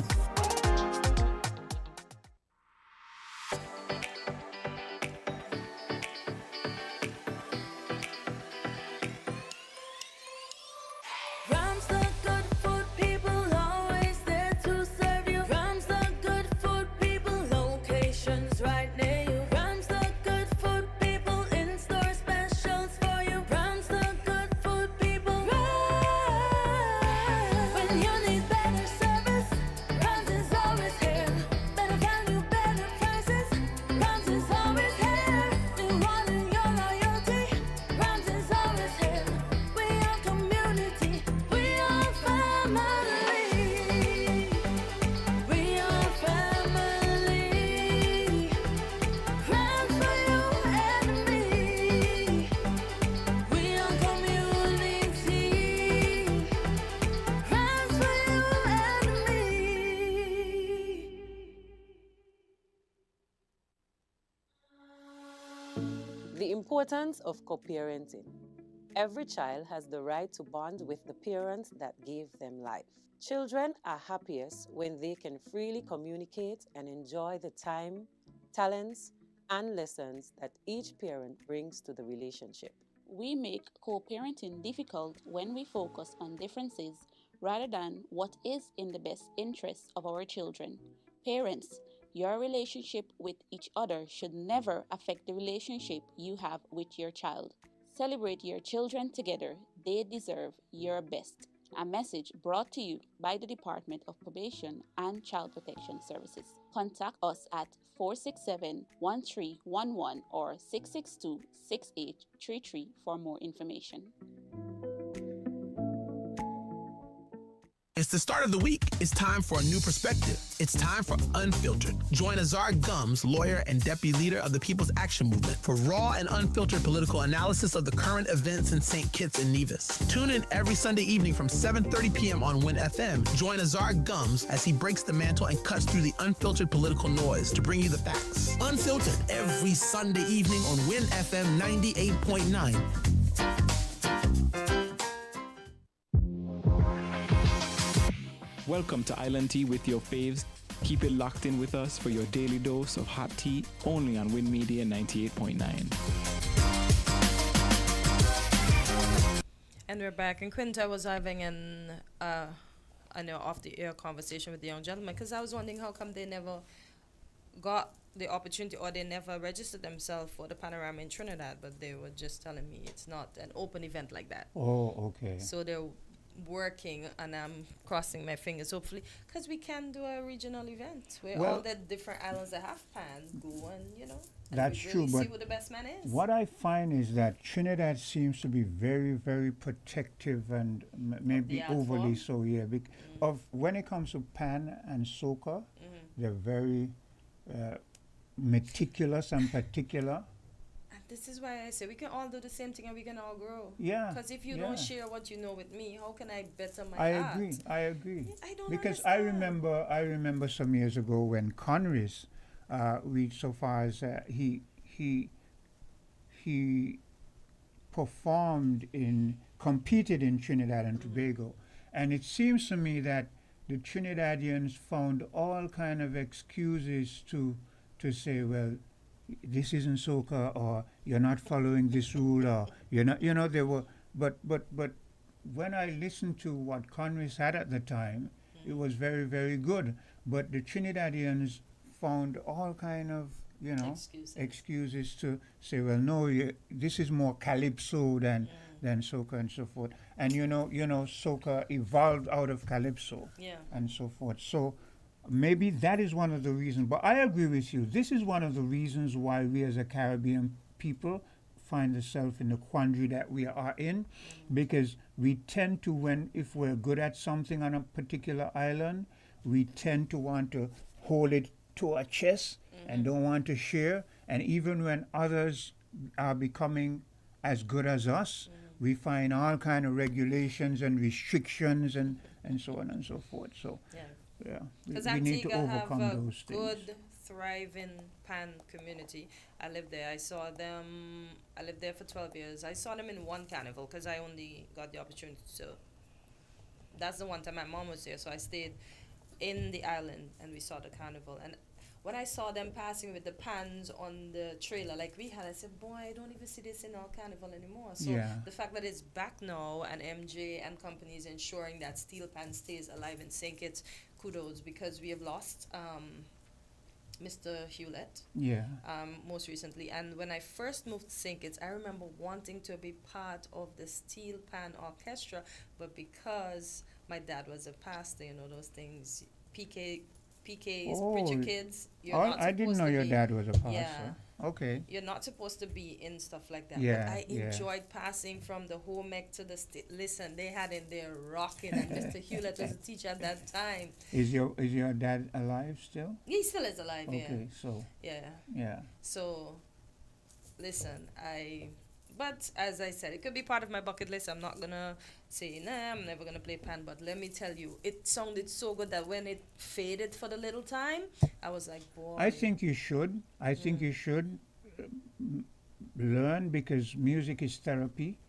The importance of co-parenting. Every child has the right to bond with the parents that gave them life. Children are happiest when they can freely communicate and enjoy the time, talents, and lessons that each parent brings to the relationship. We make co-parenting difficult when we focus on differences rather than what is in the best interest of our children. Parents, your relationship with each other should never affect the relationship you have with your child. Celebrate your children together. They deserve your best. A message brought to you by the Department of Probation and Child Protection Services. Contact us at 467-1311 or 662-6833 for more information. It's the start of the week. It's time for a new perspective. It's time for Unfiltered. Join Azar Gums, lawyer and deputy leader of the People's Action Movement, for raw and unfiltered political analysis of the current events in St. Kitts and Nevis. Tune in every Sunday evening from 7:30 p.m. on Win FM. Join Azar Gums as he breaks the mantle and cuts through the unfiltered political noise to bring you the facts. Unfiltered every Sunday evening on Win FM 98.9. Welcome to Island Tea with your faves. Keep it locked in with us for your daily dose of hot tea, only on Win Media 98.9. And we're back. And Quinta was having an, off-the-air conversation with the young gentleman, because I was wondering how come they never got the opportunity, or they never registered themselves for the Panorama in Trinidad, but they were just telling me it's not an open event like that. Oh, okay. So they're working, and I'm crossing my fingers, hopefully, because we can do a regional event where all the different islands that have pan go and, that's really true, but see who the best man is. what I find is that Trinidad seems to be very, very protective and maybe overly so, yeah. Of when it comes to pan and soca, they're very meticulous and particular. This is why I say we can all do the same thing and we can all grow. Yeah. Because if you don't share what you know with me, how can I better my art? I agree. I don't because understand. I remember some years ago when Conris reached so far as he competed in Trinidad and Tobago, and it seems to me that the Trinidadians found all kind of excuses to say, well, this isn't soca, or you're not following this rule, or you're not, there were, but when I listened to what Conris had at the time, it was very, very good. But the Trinidadians found all kind of, excuses to say, well, no, this is more calypso than soca and so forth. And soca evolved out of calypso and so forth. So maybe that is one of the reasons. But I agree with you. This is one of the reasons why we as a Caribbean people find ourselves in the quandary that we are in, because we tend to, if we're good at something on a particular island, we tend to want to hold it to our chest and don't want to share. And even when others are becoming as good as us, we find all kind of regulations and restrictions and so on and so forth. So, yeah, Because we need to Antigua have overcome a those things. good, thriving pan community. I lived there. I saw them. I lived there for 12 years. I saw them in one carnival because I only got the opportunity to. That's the one time my mom was there, so I stayed in the island and we saw the carnival. And when I saw them passing with the pans on the trailer like we had, I said, boy, I don't even see this in our carnival anymore. So the fact that it's back now and MJ and companies ensuring that steel pan stays alive in St. Kitts, kudos, because we have lost Mr. Hewlett most recently. And when I first moved to St. Kitts, I remember wanting to be part of the steel pan orchestra, but because my dad was a pastor, you know, those things, PKs, preacher kids. I didn't know your dad was a pastor. Yeah. Okay. You're not supposed to be in stuff like that. Yeah, but I enjoyed passing from the home ec to the listen, they had in there rocking, and Mr. Hewlett was a teacher at that time. Is your dad alive still? He still is alive, Okay, so. Yeah. So, listen, but as I said, it could be part of my bucket list. I'm not gonna say, nah, I'm never gonna play pan, but let me tell you, it sounded so good that when it faded for the little time, I was like, boy. I think you should. I think you should learn, because music is therapy.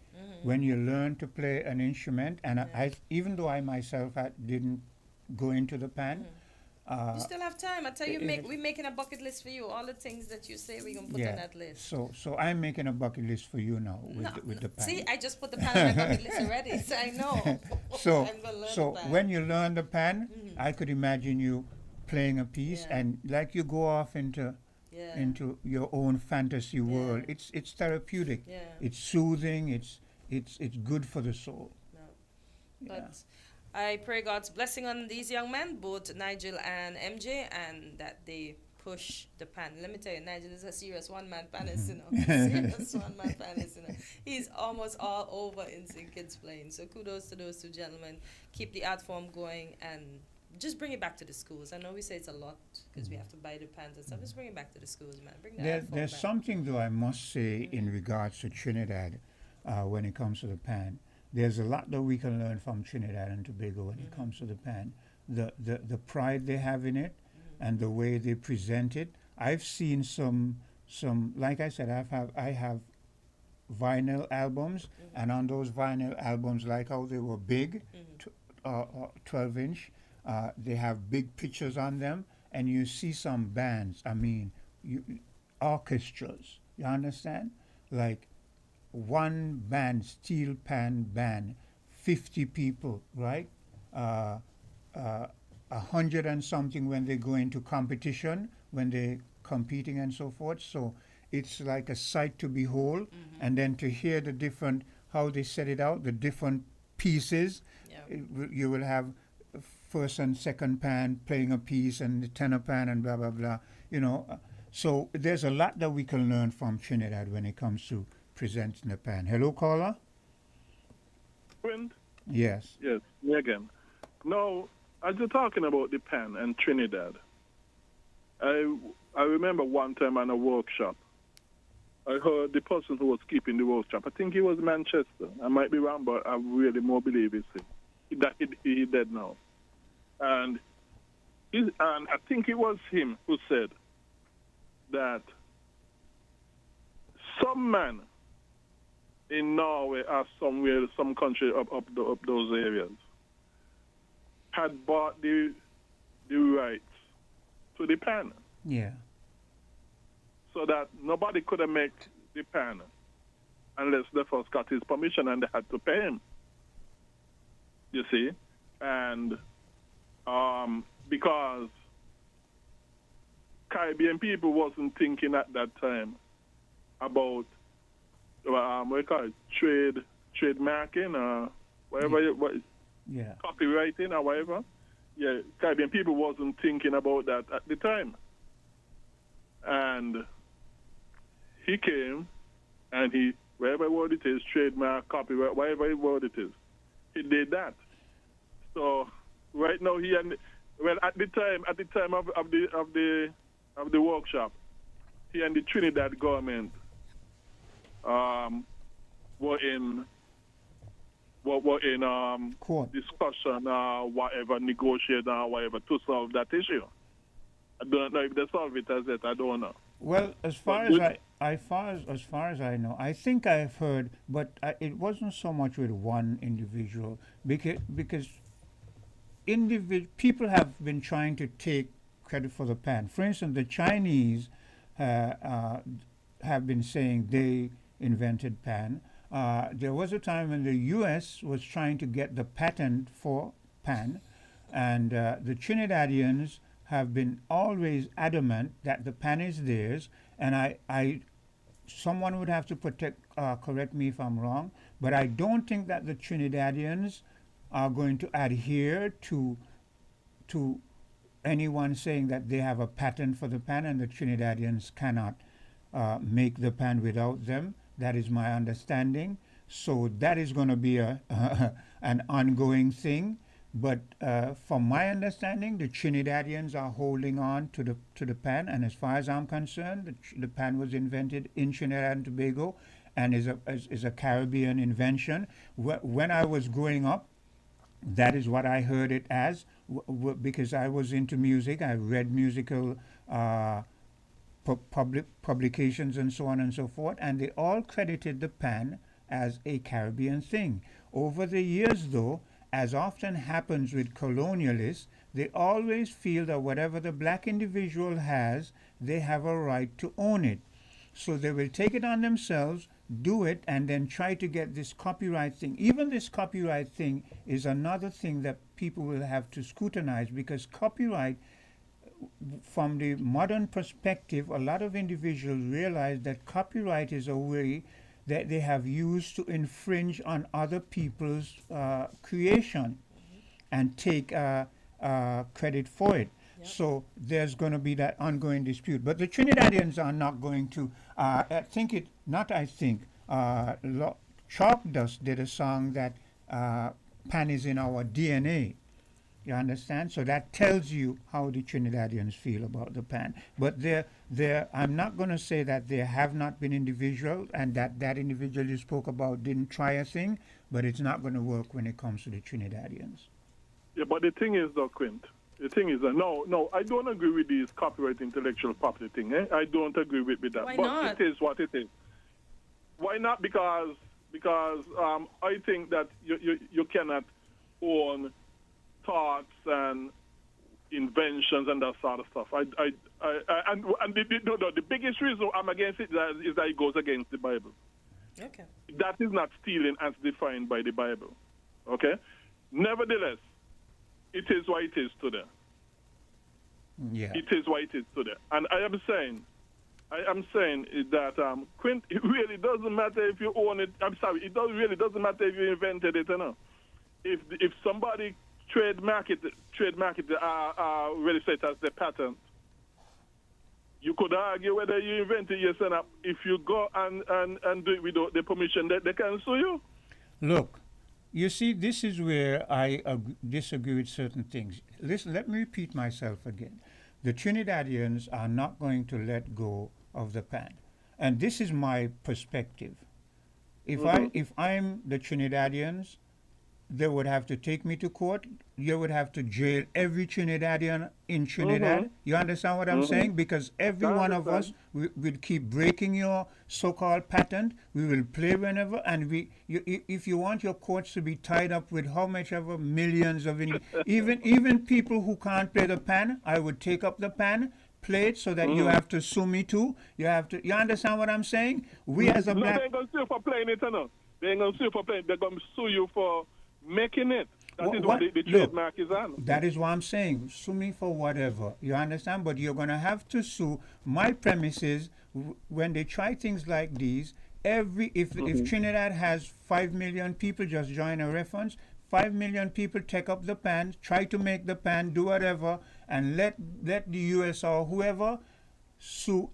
When you learn to play an instrument, and I even though I myself didn't go into the pan, you still have time. I tell you, we're making a bucket list for you. All the things that you say, we're gonna put on that list. So I'm making a bucket list for you now with the pan. See, I just put the pan on my bucket list already, so I know. So when you learn the pan, I could imagine you playing a piece and like you go off into your own fantasy world. It's therapeutic. It's soothing. It's good for the soul. But I pray God's blessing on these young men, both Nigel and MJ, and that they push the pan. Let me tell you, Nigel is a serious one-man panist, you know. Serious one-man panist, you know. He's almost all over in St. Kitts playing. So kudos to those two gentlemen. Keep the art form going and just bring it back to the schools. I know we say it's a lot because we have to buy the pans and stuff. Just bring it back to the schools, man. Bring the art form There's back. something, though, I must say in regards to Trinidad when it comes to the pan. There's a lot that we can learn from Trinidad and Tobago when it comes to the pan. The pride they have in it and the way they present it. I've seen some like I said, I have vinyl albums, and on those vinyl albums, like how they were big, 12-inch, they have big pictures on them, and you see some bands, orchestras, you understand? Like one band, steel pan band, 50 people, right? 100 and something when they go into competition, when they're competing and so forth. So it's like a sight to behold, and then to hear the different, how they set it out, the different pieces. You will have first and second pan playing a piece, and the tenor pan and blah, blah, blah, you know. So there's a lot that we can learn from Trinidad when it comes to presenting the pan. Hello, caller? Friend? Yes. Yes, me again. Now, as you're talking about the pan and Trinidad, I remember one time on a workshop, I heard the person who was keeping the workshop, I think he was Manchester. I might be wrong, but I really more believe it's him. That he dead now. And I think it was him who said that some man in Norway or somewhere, some country up those areas, had bought the rights to the pan. Yeah. So that nobody could have made the pan unless they first got his permission, and they had to pay him. You see? And because Caribbean people wasn't thinking at that time about what we call it, trademarking or whatever, copywriting or whatever. Yeah, Caribbean people wasn't thinking about that at the time. And he came and he, whatever word it is, trademark, copyright, whatever word it is, he did that. So right now he and at the time of the workshop, he and the Trinidad government were in were in Court. discussion, whatever, negotiate, whatever, to solve that issue. I don't know if they solve it as yet. I don't know. Well, as far as I know, I think I've heard, but it wasn't so much with one individual because people have been trying to take credit for the pan. For instance, the Chinese have been saying they invented pan. There was a time when the U.S. was trying to get the patent for pan, and the Trinidadians have been always adamant that the pan is theirs. And someone would have to correct me if I'm wrong, but I don't think that the Trinidadians are going to adhere to anyone saying that they have a patent for the pan and the Trinidadians cannot make the pan without them. That is my understanding. So that is going to be an ongoing thing. But from my understanding, the Trinidadians are holding on to the pan. And as far as I'm concerned, the pan was invented in Trinidad and Tobago and is a Caribbean invention. When I was growing up, that is what I heard it as, because I was into music. I read musical publications and so on and so forth, and they all credited the pan as a Caribbean thing. Over the years, though, as often happens with colonialists, they always feel that whatever the black individual has, they have a right to own it. So they will take it on themselves, do it, and then try to get this copyright thing. Even this copyright thing is another thing that people will have to scrutinize, because copyright, from the modern perspective, a lot of individuals realize that copyright is a way that they have used to infringe on other people's creation and take credit for it. Yep. So there's going to be that ongoing dispute. But the Trinidadians are not going to, Chalk Dust did a song that pan is in our DNA. You understand? So that tells you how the Trinidadians feel about the pan. But I'm not going to say that there have not been individuals and that individual you spoke about didn't try a thing, but it's not going to work when it comes to the Trinidadians. Yeah, but the thing is, though, Quint, the thing is that no, I don't agree with this copyright intellectual property thing. I don't agree with that. Why but not? It is what it is. Why not? Because I think that you cannot own thoughts and inventions and that sort of stuff. The biggest reason I'm against it is that it goes against the Bible. Okay. That is not stealing as defined by the Bible. Okay? Nevertheless, it is what it is today. Yeah. It is what it is today. And I am saying that Quint, it really doesn't matter if you own it. I'm sorry, really doesn't matter if you invented it or not. If somebody trademark it, register it as the patent, you could argue whether you invented it yes or not. If you go and do it without the permission, they can sue you. Look, you see, this is where I disagree with certain things. Listen, let me repeat myself again. The Trinidadians are not going to let go of the pan. And this is my perspective. If I'm the Trinidadians, they would have to take me to court. You would have to jail every Trinidadian in Trinidad. You understand what I'm saying? Because every one of us will keep breaking your so-called patent. We will play whenever, and if you want your courts to be tied up with how much ever millions of even people who can't play the pan, I would take up the pan, play it, so that you have to sue me too. You understand what I'm saying? We as a black. They ain't gonna sue you for playing it, or no? They ain't gonna sue you for playing. They're gonna sue you for making it. That is what the trademark is on. That is what I'm saying. Sue me for whatever. You understand? But you're going to have to sue. My premise is, when they try things like these, if Trinidad has 5 million people just join a reference, 5 million people take up the pan, try to make the pan, do whatever, and let the US or whoever sue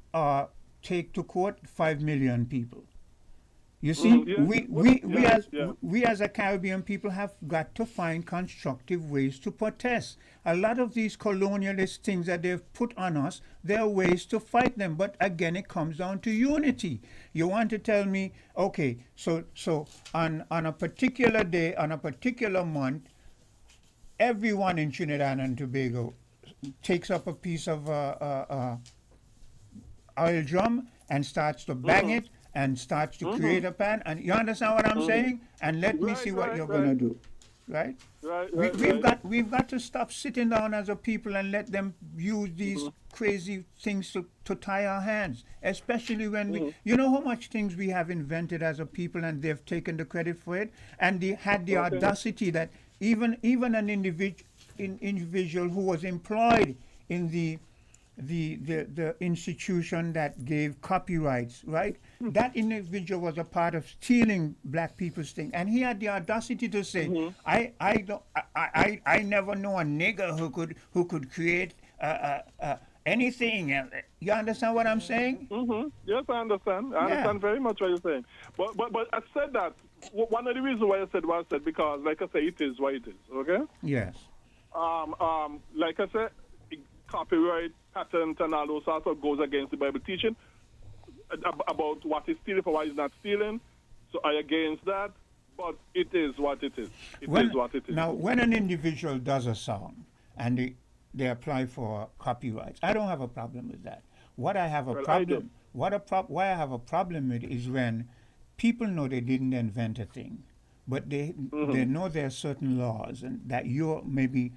take to court 5 million people. You see, Yes. we as a Caribbean people have got to find constructive ways to protest. A lot of these colonialist things that they've put on us, there are ways to fight them. But again, it comes down to unity. You want to tell me, okay, so on a particular day, on a particular month, everyone in Trinidad and Tobago takes up a piece of oil drum and starts to bang it and starts to create a pan. And you understand what I'm saying? And let me see what you're gonna do, right? We've got to stop sitting down as a people and let them use these crazy things to tie our hands, especially when we, you know how much things we have invented as a people and they've taken the credit for it, and they had the audacity that even an individual who was employed in the institution that gave copyrights, right? That individual was a part of stealing black people's thing, and he had the audacity to say, I never know a nigger who could create anything. You understand what I'm saying? Yes, I understand. I understand very much what you're saying. But I said that one of the reasons why I said what I said, because like I say, it is what it is. Okay. Yes. Like I said, copyright, patent, and all those sorts of goes against the Bible teaching about what is stealing for what is not stealing. So I against that. But it is what it is. It is what it is. Now, when an individual does a song and they apply for copyrights, I don't have a problem with that. What I have a problem, why I have a problem with is when people know they didn't invent a thing, but they know there are certain laws and that you maybe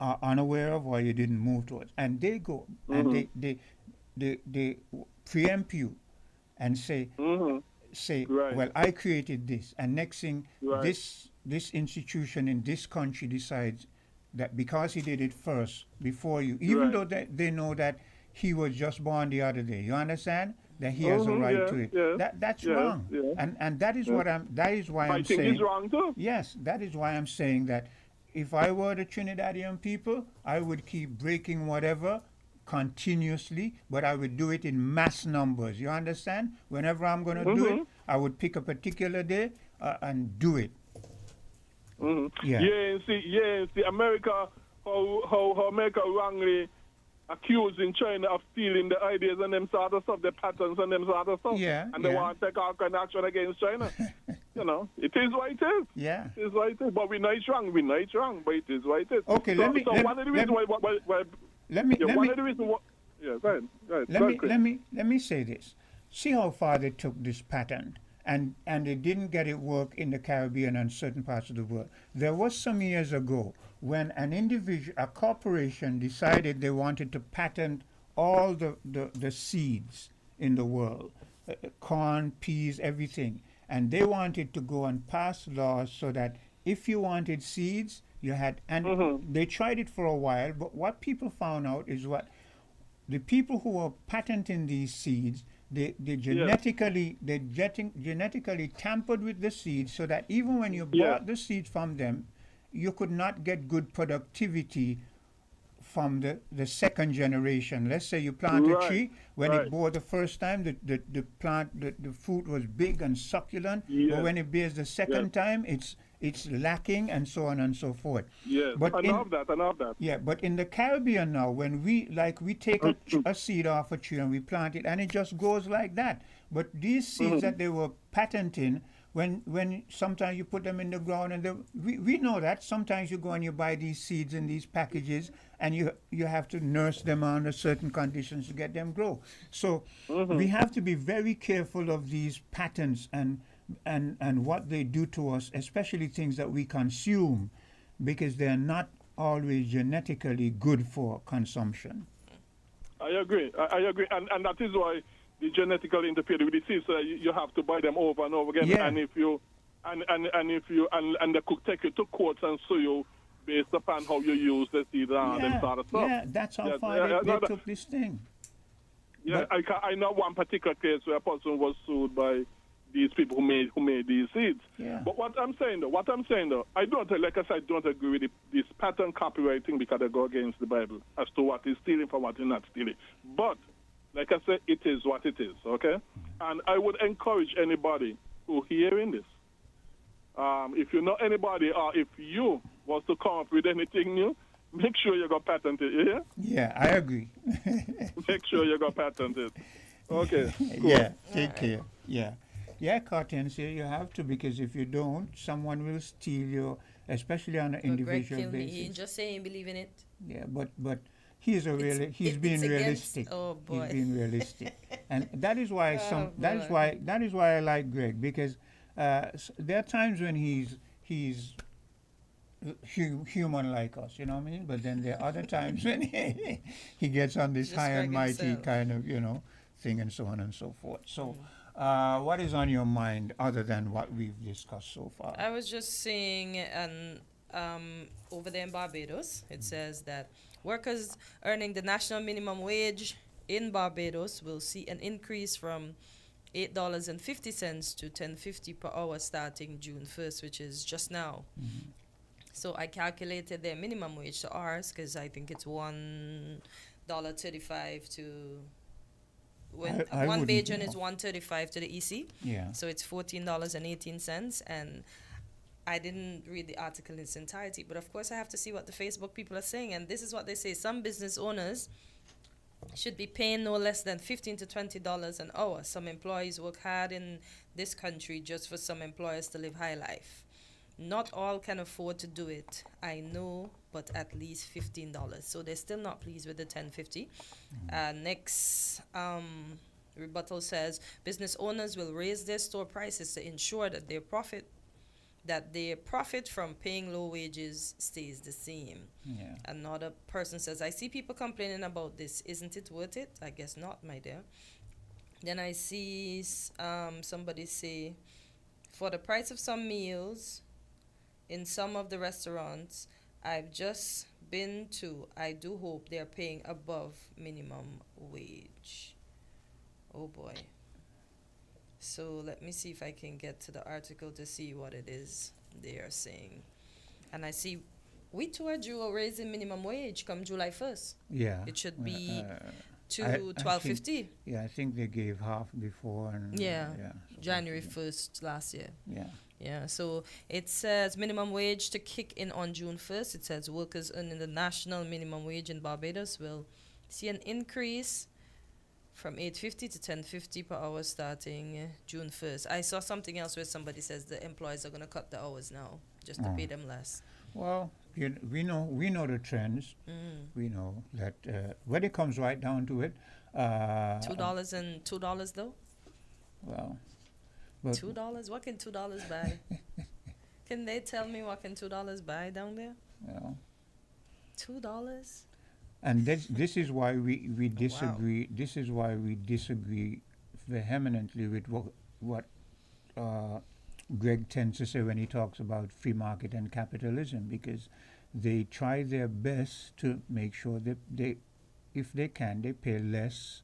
are unaware of or you didn't move towards, and they go and they preempt you and say, well, I created this, and next thing this institution in this country decides that because he did it first before you, even though they know that he was just born the other day, you understand that he has a right to it. That's wrong, and that is what why I'm saying. It's wrong too. Yes, that is why I'm saying that if I were the Trinidadian people, I would keep breaking whatever continuously, but I would do it in mass numbers. You understand? Whenever I'm going to do it, I would pick a particular day and do it. Yeah, see, America, how America wrongly accusing China of stealing the ideas and them sort of stuff, the patterns and them sort of stuff. And they want to take all kind of action against China. You know, it is what it is. Yeah. It is what it is. But we know it's wrong. We know it's wrong, but it is what it is. Okay, one of the reasons let me say this. See how far they took this pattern, and they didn't get it work in the Caribbean and certain parts of the world. There was some years ago when a corporation decided they wanted to patent all the seeds in the world, corn, peas, everything, and they wanted to go and pass laws so that if you wanted seeds, you had, and they tried it for a while, but what people found out is what the people who were patenting these seeds, they genetically tampered with the seeds so that even when you bought the seeds from them, you could not get good productivity from the second generation. Let's say you plant a tree, when it bore the first time, the plant, the fruit was big and succulent, but when it bears the second time, it's lacking, and so on and so forth. Yes, but I know that. Yeah, but in the Caribbean now, when we take a seed off a tree and we plant it, and it just goes like that. But these seeds that they were patenting, when sometimes you put them in the ground, and we know that sometimes you go and you buy these seeds in these packages, and you have to nurse them under certain conditions to get them grow. So we have to be very careful of these patents and what they do to us, especially things that we consume, because they're not always genetically good for consumption. I agree, and that is why the genetically interfered with the seeds, so you have to buy them over and over again. And if you and they could take you to courts and sue you based upon how you use the seeds and them sort of stuff. Yeah, that's how far they took this thing. Yeah, I know one particular case where a person was sued by these people who made these seeds. Yeah. But what I'm saying though, I don't, like I said, I don't agree with this patent copyright thing because they go against the Bible as to what is stealing from what is not stealing. But like I said, it is what it is. Okay. And I would encourage anybody who hearing this, if you know anybody or if you was to come up with anything new, make sure you got patented. You hear? Yeah, I agree. Make sure you got patented. Okay. Cool. Yeah, take care. Yeah. Yeah, Cartens, you have to, because if you don't, someone will steal your, especially on an But Greg individual killed me. basis. He just saying believe in it. Yeah, but he's being realistic. Oh boy. He's being realistic, and that is why Oh, that is why I like Greg, because there are times when he's human like us, you know what I mean? But then there are other times when he gets on this Just high and Greg mighty himself. kind of, thing, and so on and so forth. So, what is on your mind other than what we've discussed so far? I was just saying, and over there in Barbados, it says that workers earning the national minimum wage in Barbados will see an increase from $8.50 to $10.50 per hour starting June 1st, which is just now. So I calculated their minimum wage to ours, because I think it's $1.35 to when I one wouldn't Bajan is know. $1.35 to the EC. Yeah. So it's $14.18, and I didn't read the article in its entirety, but of course I have to see what the Facebook people are saying, and this is what they say: some business owners should be paying no less than $15 to $20 an hour. Some employees work hard in this country just for some employers to live high life. Not all can afford to do it, I know, but at least $15. So they're still not pleased with the $10.50. Next rebuttal says business owners will raise their store prices to ensure that their profit from paying low wages stays the same. Yeah. Another person says, I see people complaining about this. Isn't it worth it? I guess not, my dear. Then I see somebody say, for the price of some meals in some of the restaurants I've just been to, I do hope they're paying above minimum wage. Oh boy. So let me see if I can get to the article to see what it is they are saying. And I see we too are due a raise in minimum wage come July 1st. Yeah. It should be to I $12.50. think- Yeah, I think they gave half before. And Yeah, so January 1st last year. Yeah. Yeah, so it says minimum wage to kick in on June 1st. It says workers earning the national minimum wage in Barbados will see an increase from $8.50 to $10.50 per hour starting June 1st. I saw something else where somebody says the employers are going to cut the hours now just to pay them less. Well, we know the trends. We know that when it comes right down to it, $2 and $2 though. well, but $2? What can $2 buy? Can they tell me what can $2 buy down there? well, $2? and this is why we disagree. This is why we disagree vehemently with what Greg tends to say when he talks about free market and capitalism, because they try their best to make sure that if they can, they pay less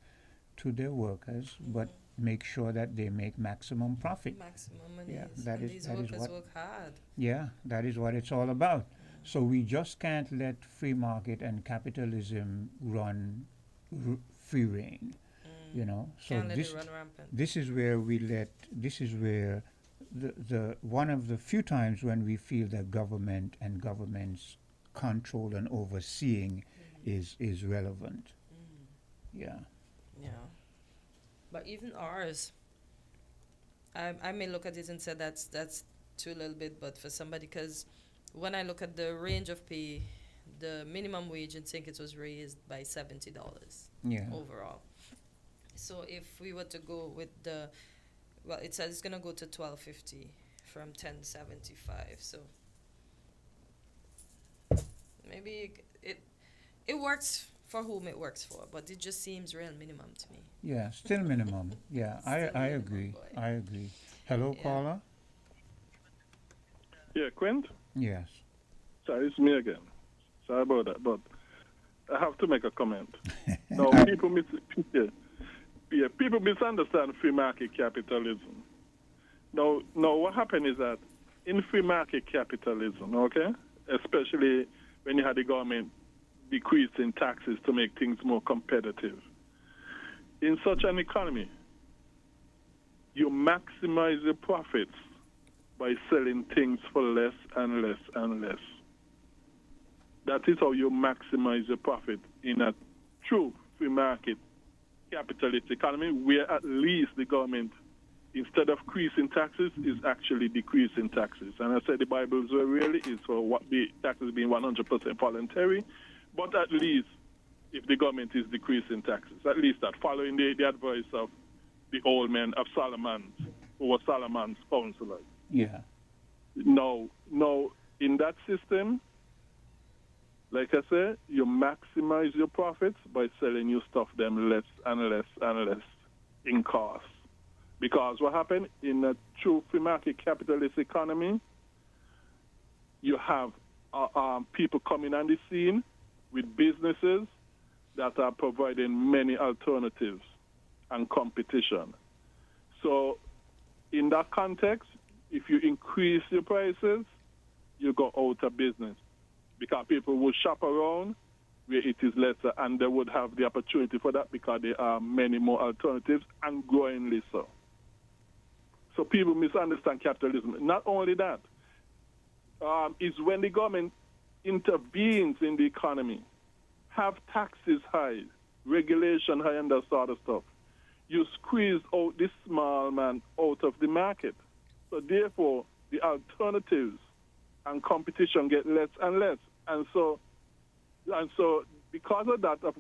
to their workers, but make sure that they make maximum profit. Maximum money. Yeah, And that is these that is workers what. work hard. Yeah, that is what it's all about. So we just can't let free market and capitalism run free reign, So Can't let it this run rampant. this is where this is where the one of the few times when we feel that government and government's control and overseeing is relevant. Yeah. Yeah. But even ours, I may look at it and say that's too little bit, but for somebody, because when I look at the range of pay, the minimum wage in St. Kitts was raised by $70 overall. So if we were to go with it says it's going to go to $12.50 from $10.75. So maybe it works for whom it works for, but it just seems real minimum to me. Yeah, still minimum. Yeah, I agree. I agree. Hello, caller? Yeah, Quint? Yes. Sorry, it's me again. Sorry about that, but I have to make a comment. Now, people misunderstand free market capitalism. Now, what happened is that in free market capitalism, okay, especially when you had the government decreasing taxes to make things more competitive, in such an economy, you maximize your profits by selling things for less and less and less. That is how you maximize your profit in a true free market capitalist economy, where at least the government, instead of increasing taxes, is actually decreasing taxes. And I said the Bible really is for what taxes being 100% voluntary, but at least if the government is decreasing taxes, at least that, following the advice of the old men of Solomon, who were Solomon's counselors. Yeah. No, in that system, like I said, you maximize your profits by selling your stuff them less and less and less in cost. Because what happened in a true free market capitalist economy, you have people coming on the scene with businesses that are providing many alternatives and competition. So in that context, if you increase your prices, you go out of business, because people will shop around where it is lesser, and they would have the opportunity for that because there are many more alternatives, and growingly so. So people misunderstand capitalism. Not only that, is when the government intervenes in the economy, have taxes high, regulation high, and that sort of stuff, you squeeze out this small man out of the market. So therefore, the alternatives and competition get less and less. And so because of that, of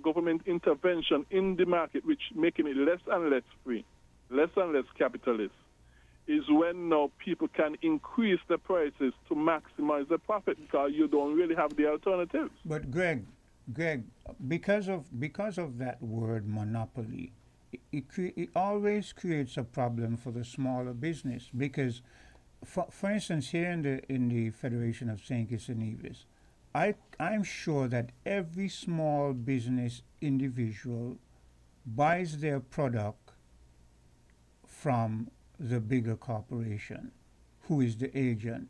government intervention in the market, which making it less and less free, less and less capitalist, is when now people can increase the prices to maximize the profit, because you don't really have the alternatives. But Greg, because of that word monopoly, it always creates a problem for the smaller business, because for instance, here in the Federation of St. Kitts and Nevis, I'm sure that every small business individual buys their product from the bigger corporation, who is the agent,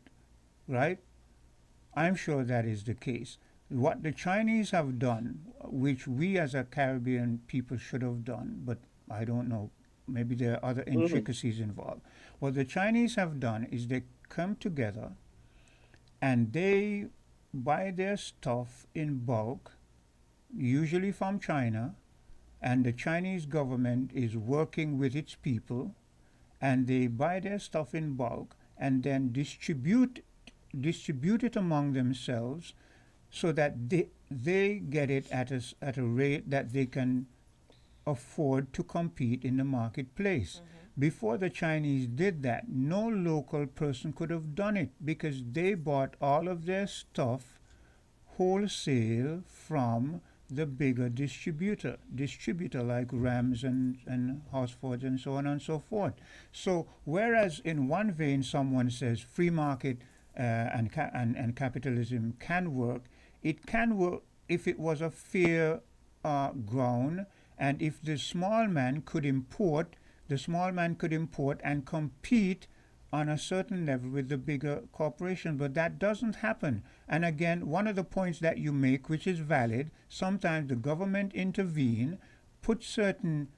right? I'm sure that is the case. What the Chinese have done, which we as a Caribbean people should have done, but I don't know, maybe there are other intricacies involved. What the Chinese have done is they come together and they buy their stuff in bulk, usually from China, and the Chinese government is working with its people, and they buy their stuff in bulk and then distribute it among themselves, so that they get it at a rate that they can afford to compete in the marketplace. Before the Chinese did that, no local person could have done it, because they bought all of their stuff wholesale from the bigger distributor like Rams and Hosfords and so on and so forth. So whereas in one vein someone says free market and capitalism can work, it can work if it was a fair ground, and if the small man could import and compete on a certain level with the bigger corporation. But that doesn't happen. And again, one of the points that you make, which is valid, sometimes the government intervene, put certain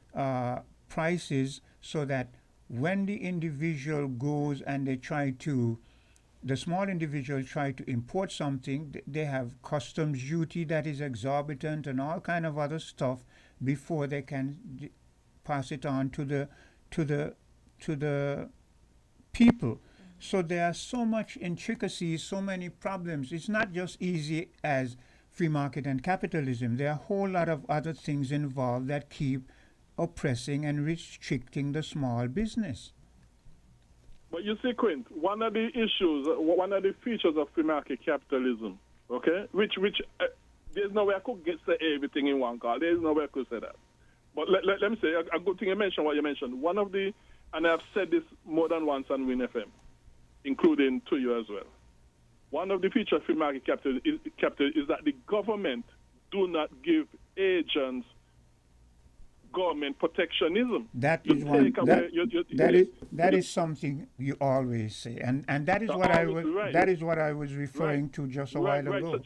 prices, so that when the individual goes and the small individuals try to import something, they have customs duty that is exorbitant and all kind of other stuff before they can pass it on to the people. So there are so much intricacies, so many problems. It's not just easy as free market and capitalism. There are a whole lot of other things involved that keep oppressing and restricting the small business. But you see, Quint, one of the features of free market capitalism, okay, which there's no way I could say everything in one call. There's no way I could say that. But let me say, a good thing you mentioned what you mentioned. One of the, and I've said this more than once on Win FM, including to you as well. One of the features of free market capital is that the government do not give agents government protectionism. That is something you always say, and that is what I was referring to just a while ago.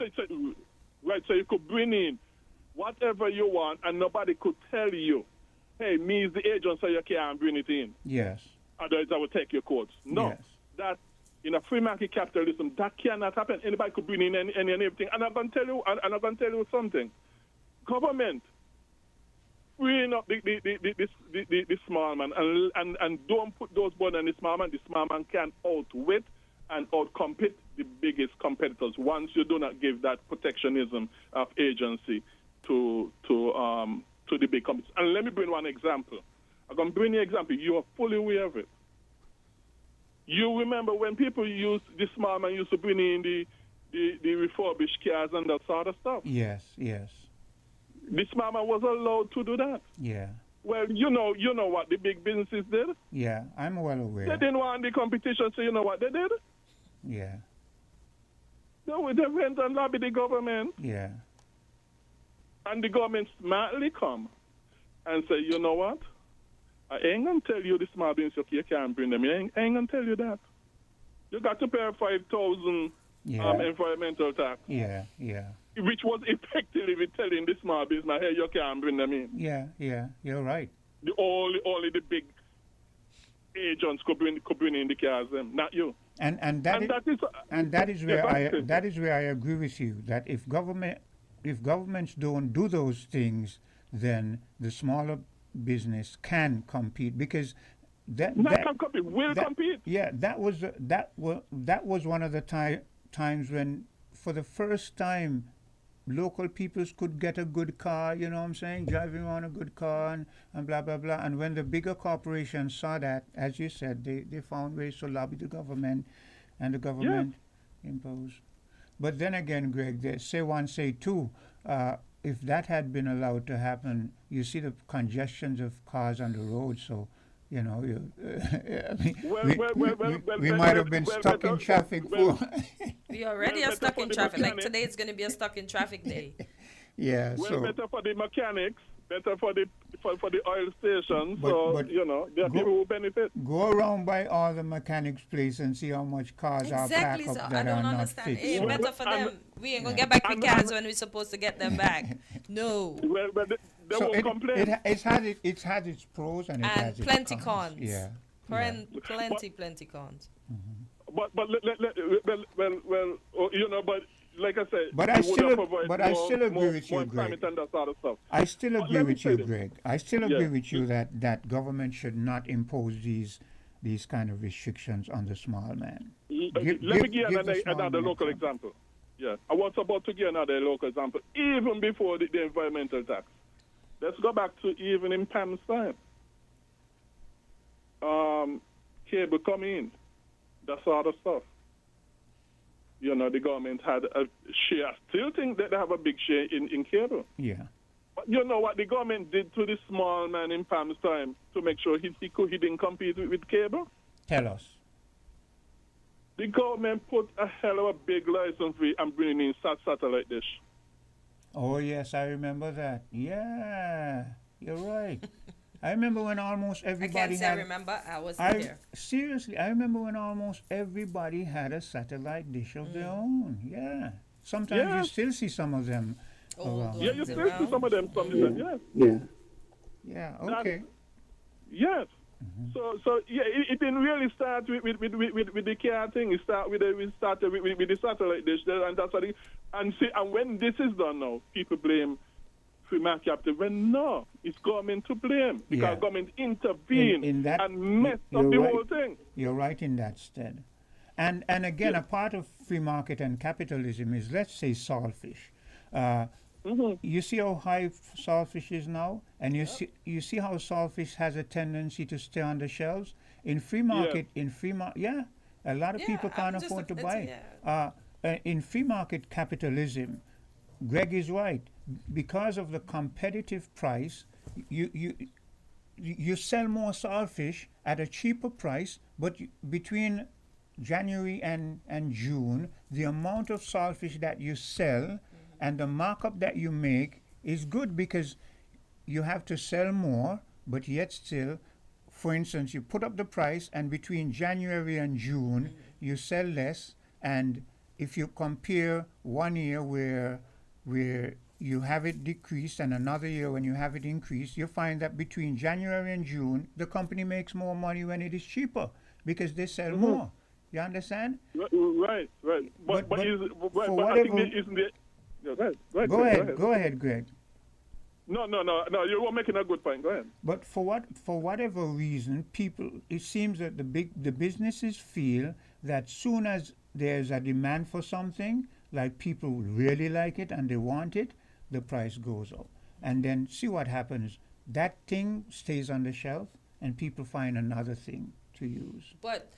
So you could bring in whatever you want, and nobody could tell you hey, me is the agent, so you can't bring it in. Yes. Otherwise, I will take your quotes. No. Yes. That in a free market capitalism, that cannot happen. Anybody could bring in any and everything. And I'm going to tell you something. Government, freeing up the small man and don't put those burdens on the small man. The small man can outwit and outcompete the biggest competitors once you do not give that protectionism of agency to the big companies. And let me bring one example. I'm going to bring you an example. You are fully aware of it. You remember when people the small man used to bring in the refurbished cars and that sort of stuff. Yes, yes. The small man was allowed to do that. Yeah. Well, you know what the big businesses did? Yeah, I'm well aware. They didn't want the competition, so you know what they did? Yeah. They went and lobbied the government. Yeah. And the government smartly come and say, you know what? I ain't going to tell you the small business, you can't bring them. I ain't going to tell you that. You got to pay 5,000 environmental tax. Yeah, yeah. Which was effectively telling the small business, hey, you can't bring them in. Yeah, yeah, you're right. Only the big agents could bring in the cars, not you. And that is where I agree with you, that if governments don't do those things, then the smaller business can compete, because compete. Yeah, that was one of the times when, for the first time, local peoples could get a good car, you know what I'm saying, driving around a good car and blah, blah, blah. And when the bigger corporations saw that, as you said, they found ways to lobby the government, and the government imposed. But then again, Greg, they say one, say two. If that had been allowed to happen, you see the congestions of cars on the road, so, you know, we might have been stuck in traffic for... We already are stuck in traffic. Like today, it's going to be a stuck in traffic day. Yeah, well, so... better for the mechanics, better for the oil stations, but you know, there are people who benefit. Go around by all the mechanics' place and see how much cars are packed up that are not fixed. It's better for them. We ain't going to get back with cars when we're supposed to get them back. No. Well, but they won't complain. It's had its pros and it has its plenty cons. cons. Yeah. Plenty cons. Mm-hmm. Well, you know, but like I said, but I still agree with you, Greg. I still agree with you, Greg. I still agree with you that government should not impose these kind of restrictions on the small man. Let me give another local example. Yeah, I was about to give another local example, even before the environmental tax. Let's go back to even in Pam's time. Cable come in, that sort of stuff. You know, the government had a share. I still think that they have a big share in cable. Yeah. But you know what the government did to the small man in Pam's time to make sure he didn't compete with cable? Tell us. The government put a hell of a big license fee and bringing in satellite dish. Oh, yes, I remember that. Yeah, you're right. I remember when almost everybody I can't say I remember. I wasn't here. Seriously, I remember when almost everybody had a satellite dish of their own. Yeah. Sometimes you still see some of them around. Yeah, you still see some of them. Yeah. Yeah, okay. Yes. Mm-hmm. So it didn't really start with the car thing. It started with the satellite dish, and that's what. And when this is done now, people blame free market capital. When no, it's government to blame because government intervened and messed up the whole thing. You're right in that stead. And again, a part of free market and capitalism is, let's say, saltfish. You see how high saltfish is now, and you see how saltfish has a tendency to stay on the shelves in free market. A lot of people can't afford to buy it. In free market capitalism, Greg is right. Because of the competitive price, you sell more saltfish at a cheaper price, but between January and June, the amount of saltfish that you sell and the markup that you make is good because you have to sell more, but yet still, for instance, you put up the price and between January and June, you sell less. And if you compare 1 year where you have it decreased, and another year when you have it increased, you find that between January and June, the company makes more money when it is cheaper because they sell more. You understand? Right. But for I think whatever, isn't it? Yeah, go ahead, Greg. No. You were making a good point. Go ahead. But for whatever reason, it seems that the businesses feel that soon as there's a demand for something, like people really like it and they want it, the price goes up. And then see what happens. That thing stays on the shelf and people find another thing to use. But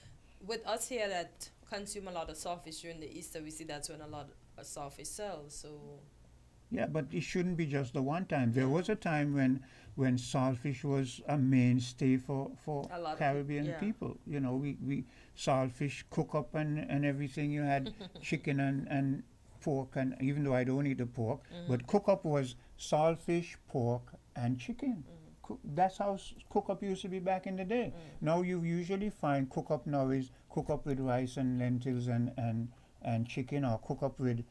with us here that consume a lot of sawfish during the Easter, we see that's when a lot of sawfish sells. So yeah, but it shouldn't be just the one time. There was a time when saltfish was a mainstay for Caribbean people. You know, we saltfish cook up and everything. You had chicken and pork, and even though I don't eat the pork, but cook up was saltfish, pork, and chicken. That's how cook up used to be back in the day. Now you usually find cook up now is cook up with rice and lentils and chicken, or cook up with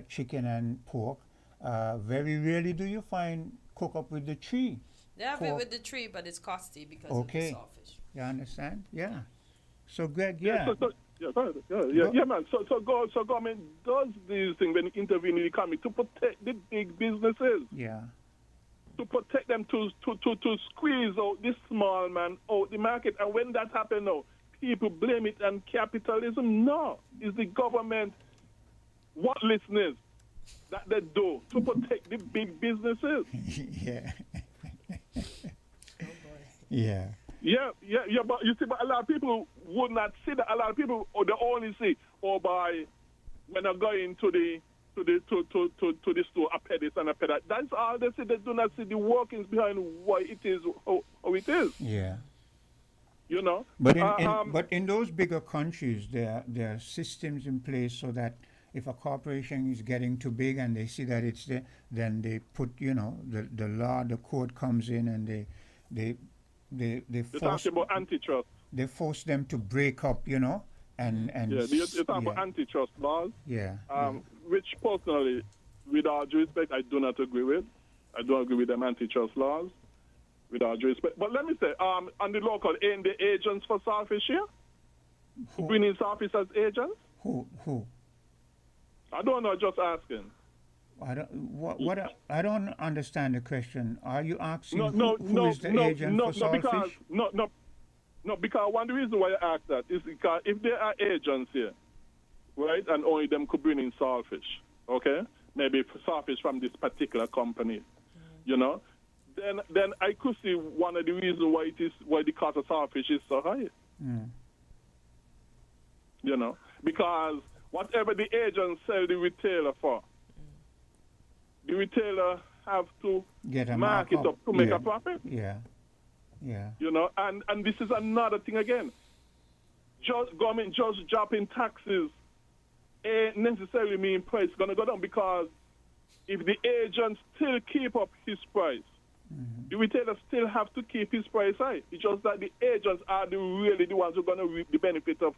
chicken and pork. Very rarely do you find cook up with the tree. They have it with the tree, but it's costly because of the sawfish. You understand? Yeah. So Greg, man. So government does these things when it intervenes in the economy to protect the big businesses. Yeah. To protect them, to squeeze out this small man out the market. And when that happens now, people blame it on capitalism. No, it's the government. What listeners that they do to protect the big businesses. Yeah. Yeah. Yeah, but you see, but a lot of people would not see that. A lot of people, or they only see, by when I go into the store, I pay this and I pay that. That's all they see. They do not see the workings behind why it is how it is. Yeah. You know. But in those bigger countries, there are systems in place so that if a corporation is getting too big and they see that it's there, then they put, the law, the code comes in and they force. You're talking about antitrust. They force them to break up, and yeah, you're talking about antitrust laws. Yeah. Which personally, with all due respect, I do not agree with. I don't agree with them antitrust laws. With all due respect, but let me say, on the local, ain't the agents for saltfish here? Bringing saltfish as agents? Who? I don't know. Just asking. I don't understand the question. Are you asking who is the agent for saltfish? No, because one of the reasons why I ask that is because if there are agents here, right, and only them could bring in saltfish, okay, maybe saltfish from this particular company, then I could see one of the reasons why the cost of saltfish is so high. Because whatever the agent sell the retailer for, the retailer have to mark it up to make a profit. Yeah. And this is another thing again. Government just dropping taxes ain't necessarily mean price is going to go down, because if the agent still keep up his price, the retailer still have to keep his price high. It's just that the agents are really the ones who are going to reap the benefit of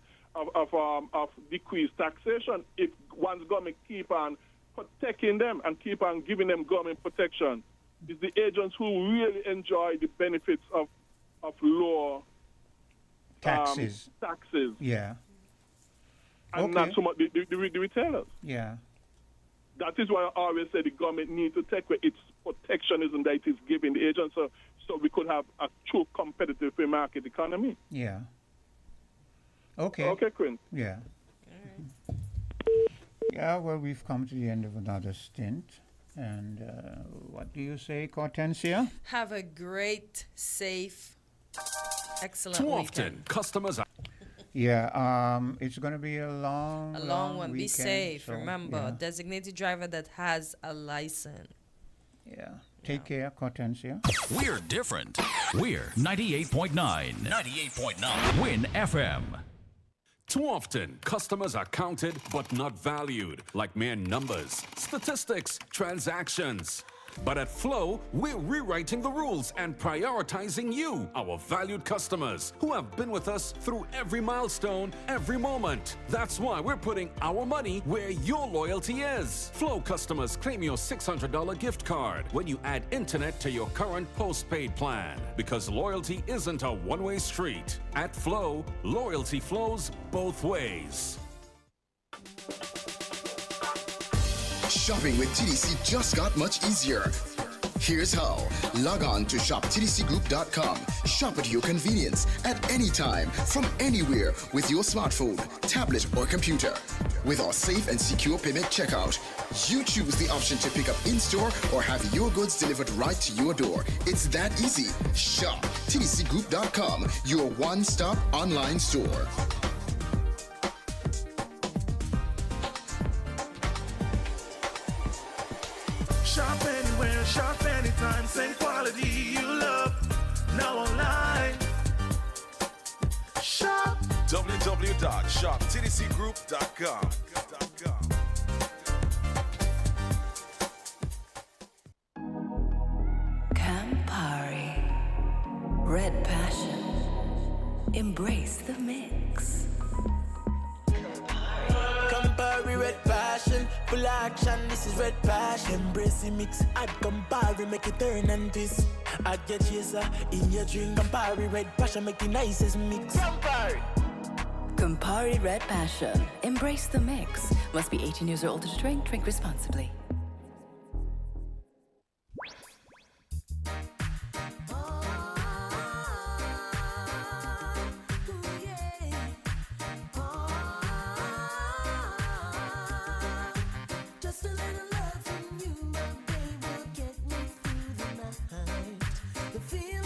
decreased taxation if one's government keep on protecting them and keep on giving them government protection. It's the agents who really enjoy the benefits of lower taxes. Yeah. And not so much the retailers. Yeah. That is why I always say the government needs to take away its protectionism that it is giving the agents so we could have a true competitive free market economy. Yeah. Okay. Okay, Quinn. Yeah. Yeah, well, we've come to the end of another stint. And what do you say, Hortensia? Have a great, safe, excellent Too weekend. often, customers are... Yeah, it's going to be a long one. Weekend, be safe. so, Remember, designated driver that has a license. Yeah. Take care, Hortensia. We're different. We're 98.9. 98.9. Win FM. Too often, customers are counted but not valued, like mere numbers, statistics, transactions. But at Flow, we're rewriting the rules and prioritizing you, our valued customers, who have been with us through every milestone, every moment. That's why we're putting our money where your loyalty is. Flow customers claim your $600 gift card when you add internet to your current postpaid plan. Because loyalty isn't a one-way street. At Flow, loyalty flows both ways. Shopping with TDC just got much easier. Here's how. Log on to shoptdcgroup.com. Shop at your convenience at any time, from anywhere, with your smartphone, tablet, or computer. With our safe and secure payment checkout, you choose the option to pick up in-store or have your goods delivered right to your door. It's that easy. Shop tdcgroup.com, your one-stop online store. Shop anywhere, shop anytime, same quality you love. Now online. Shop www.shoptdcgroup.com. Campari, Red Passion. Embrace the mix. Campari, Red Passion, full action, this is Red Passion. Embrace the mix, add Campari, make it turn and twist. Add your chaser in your drink. Campari, Red Passion, make the nicest mix. Campari! Campari Red Passion. Embrace the mix. Must be 18 years or older to drink. Drink responsibly. Just a little love from you, my babe, will get me through the night. The feeling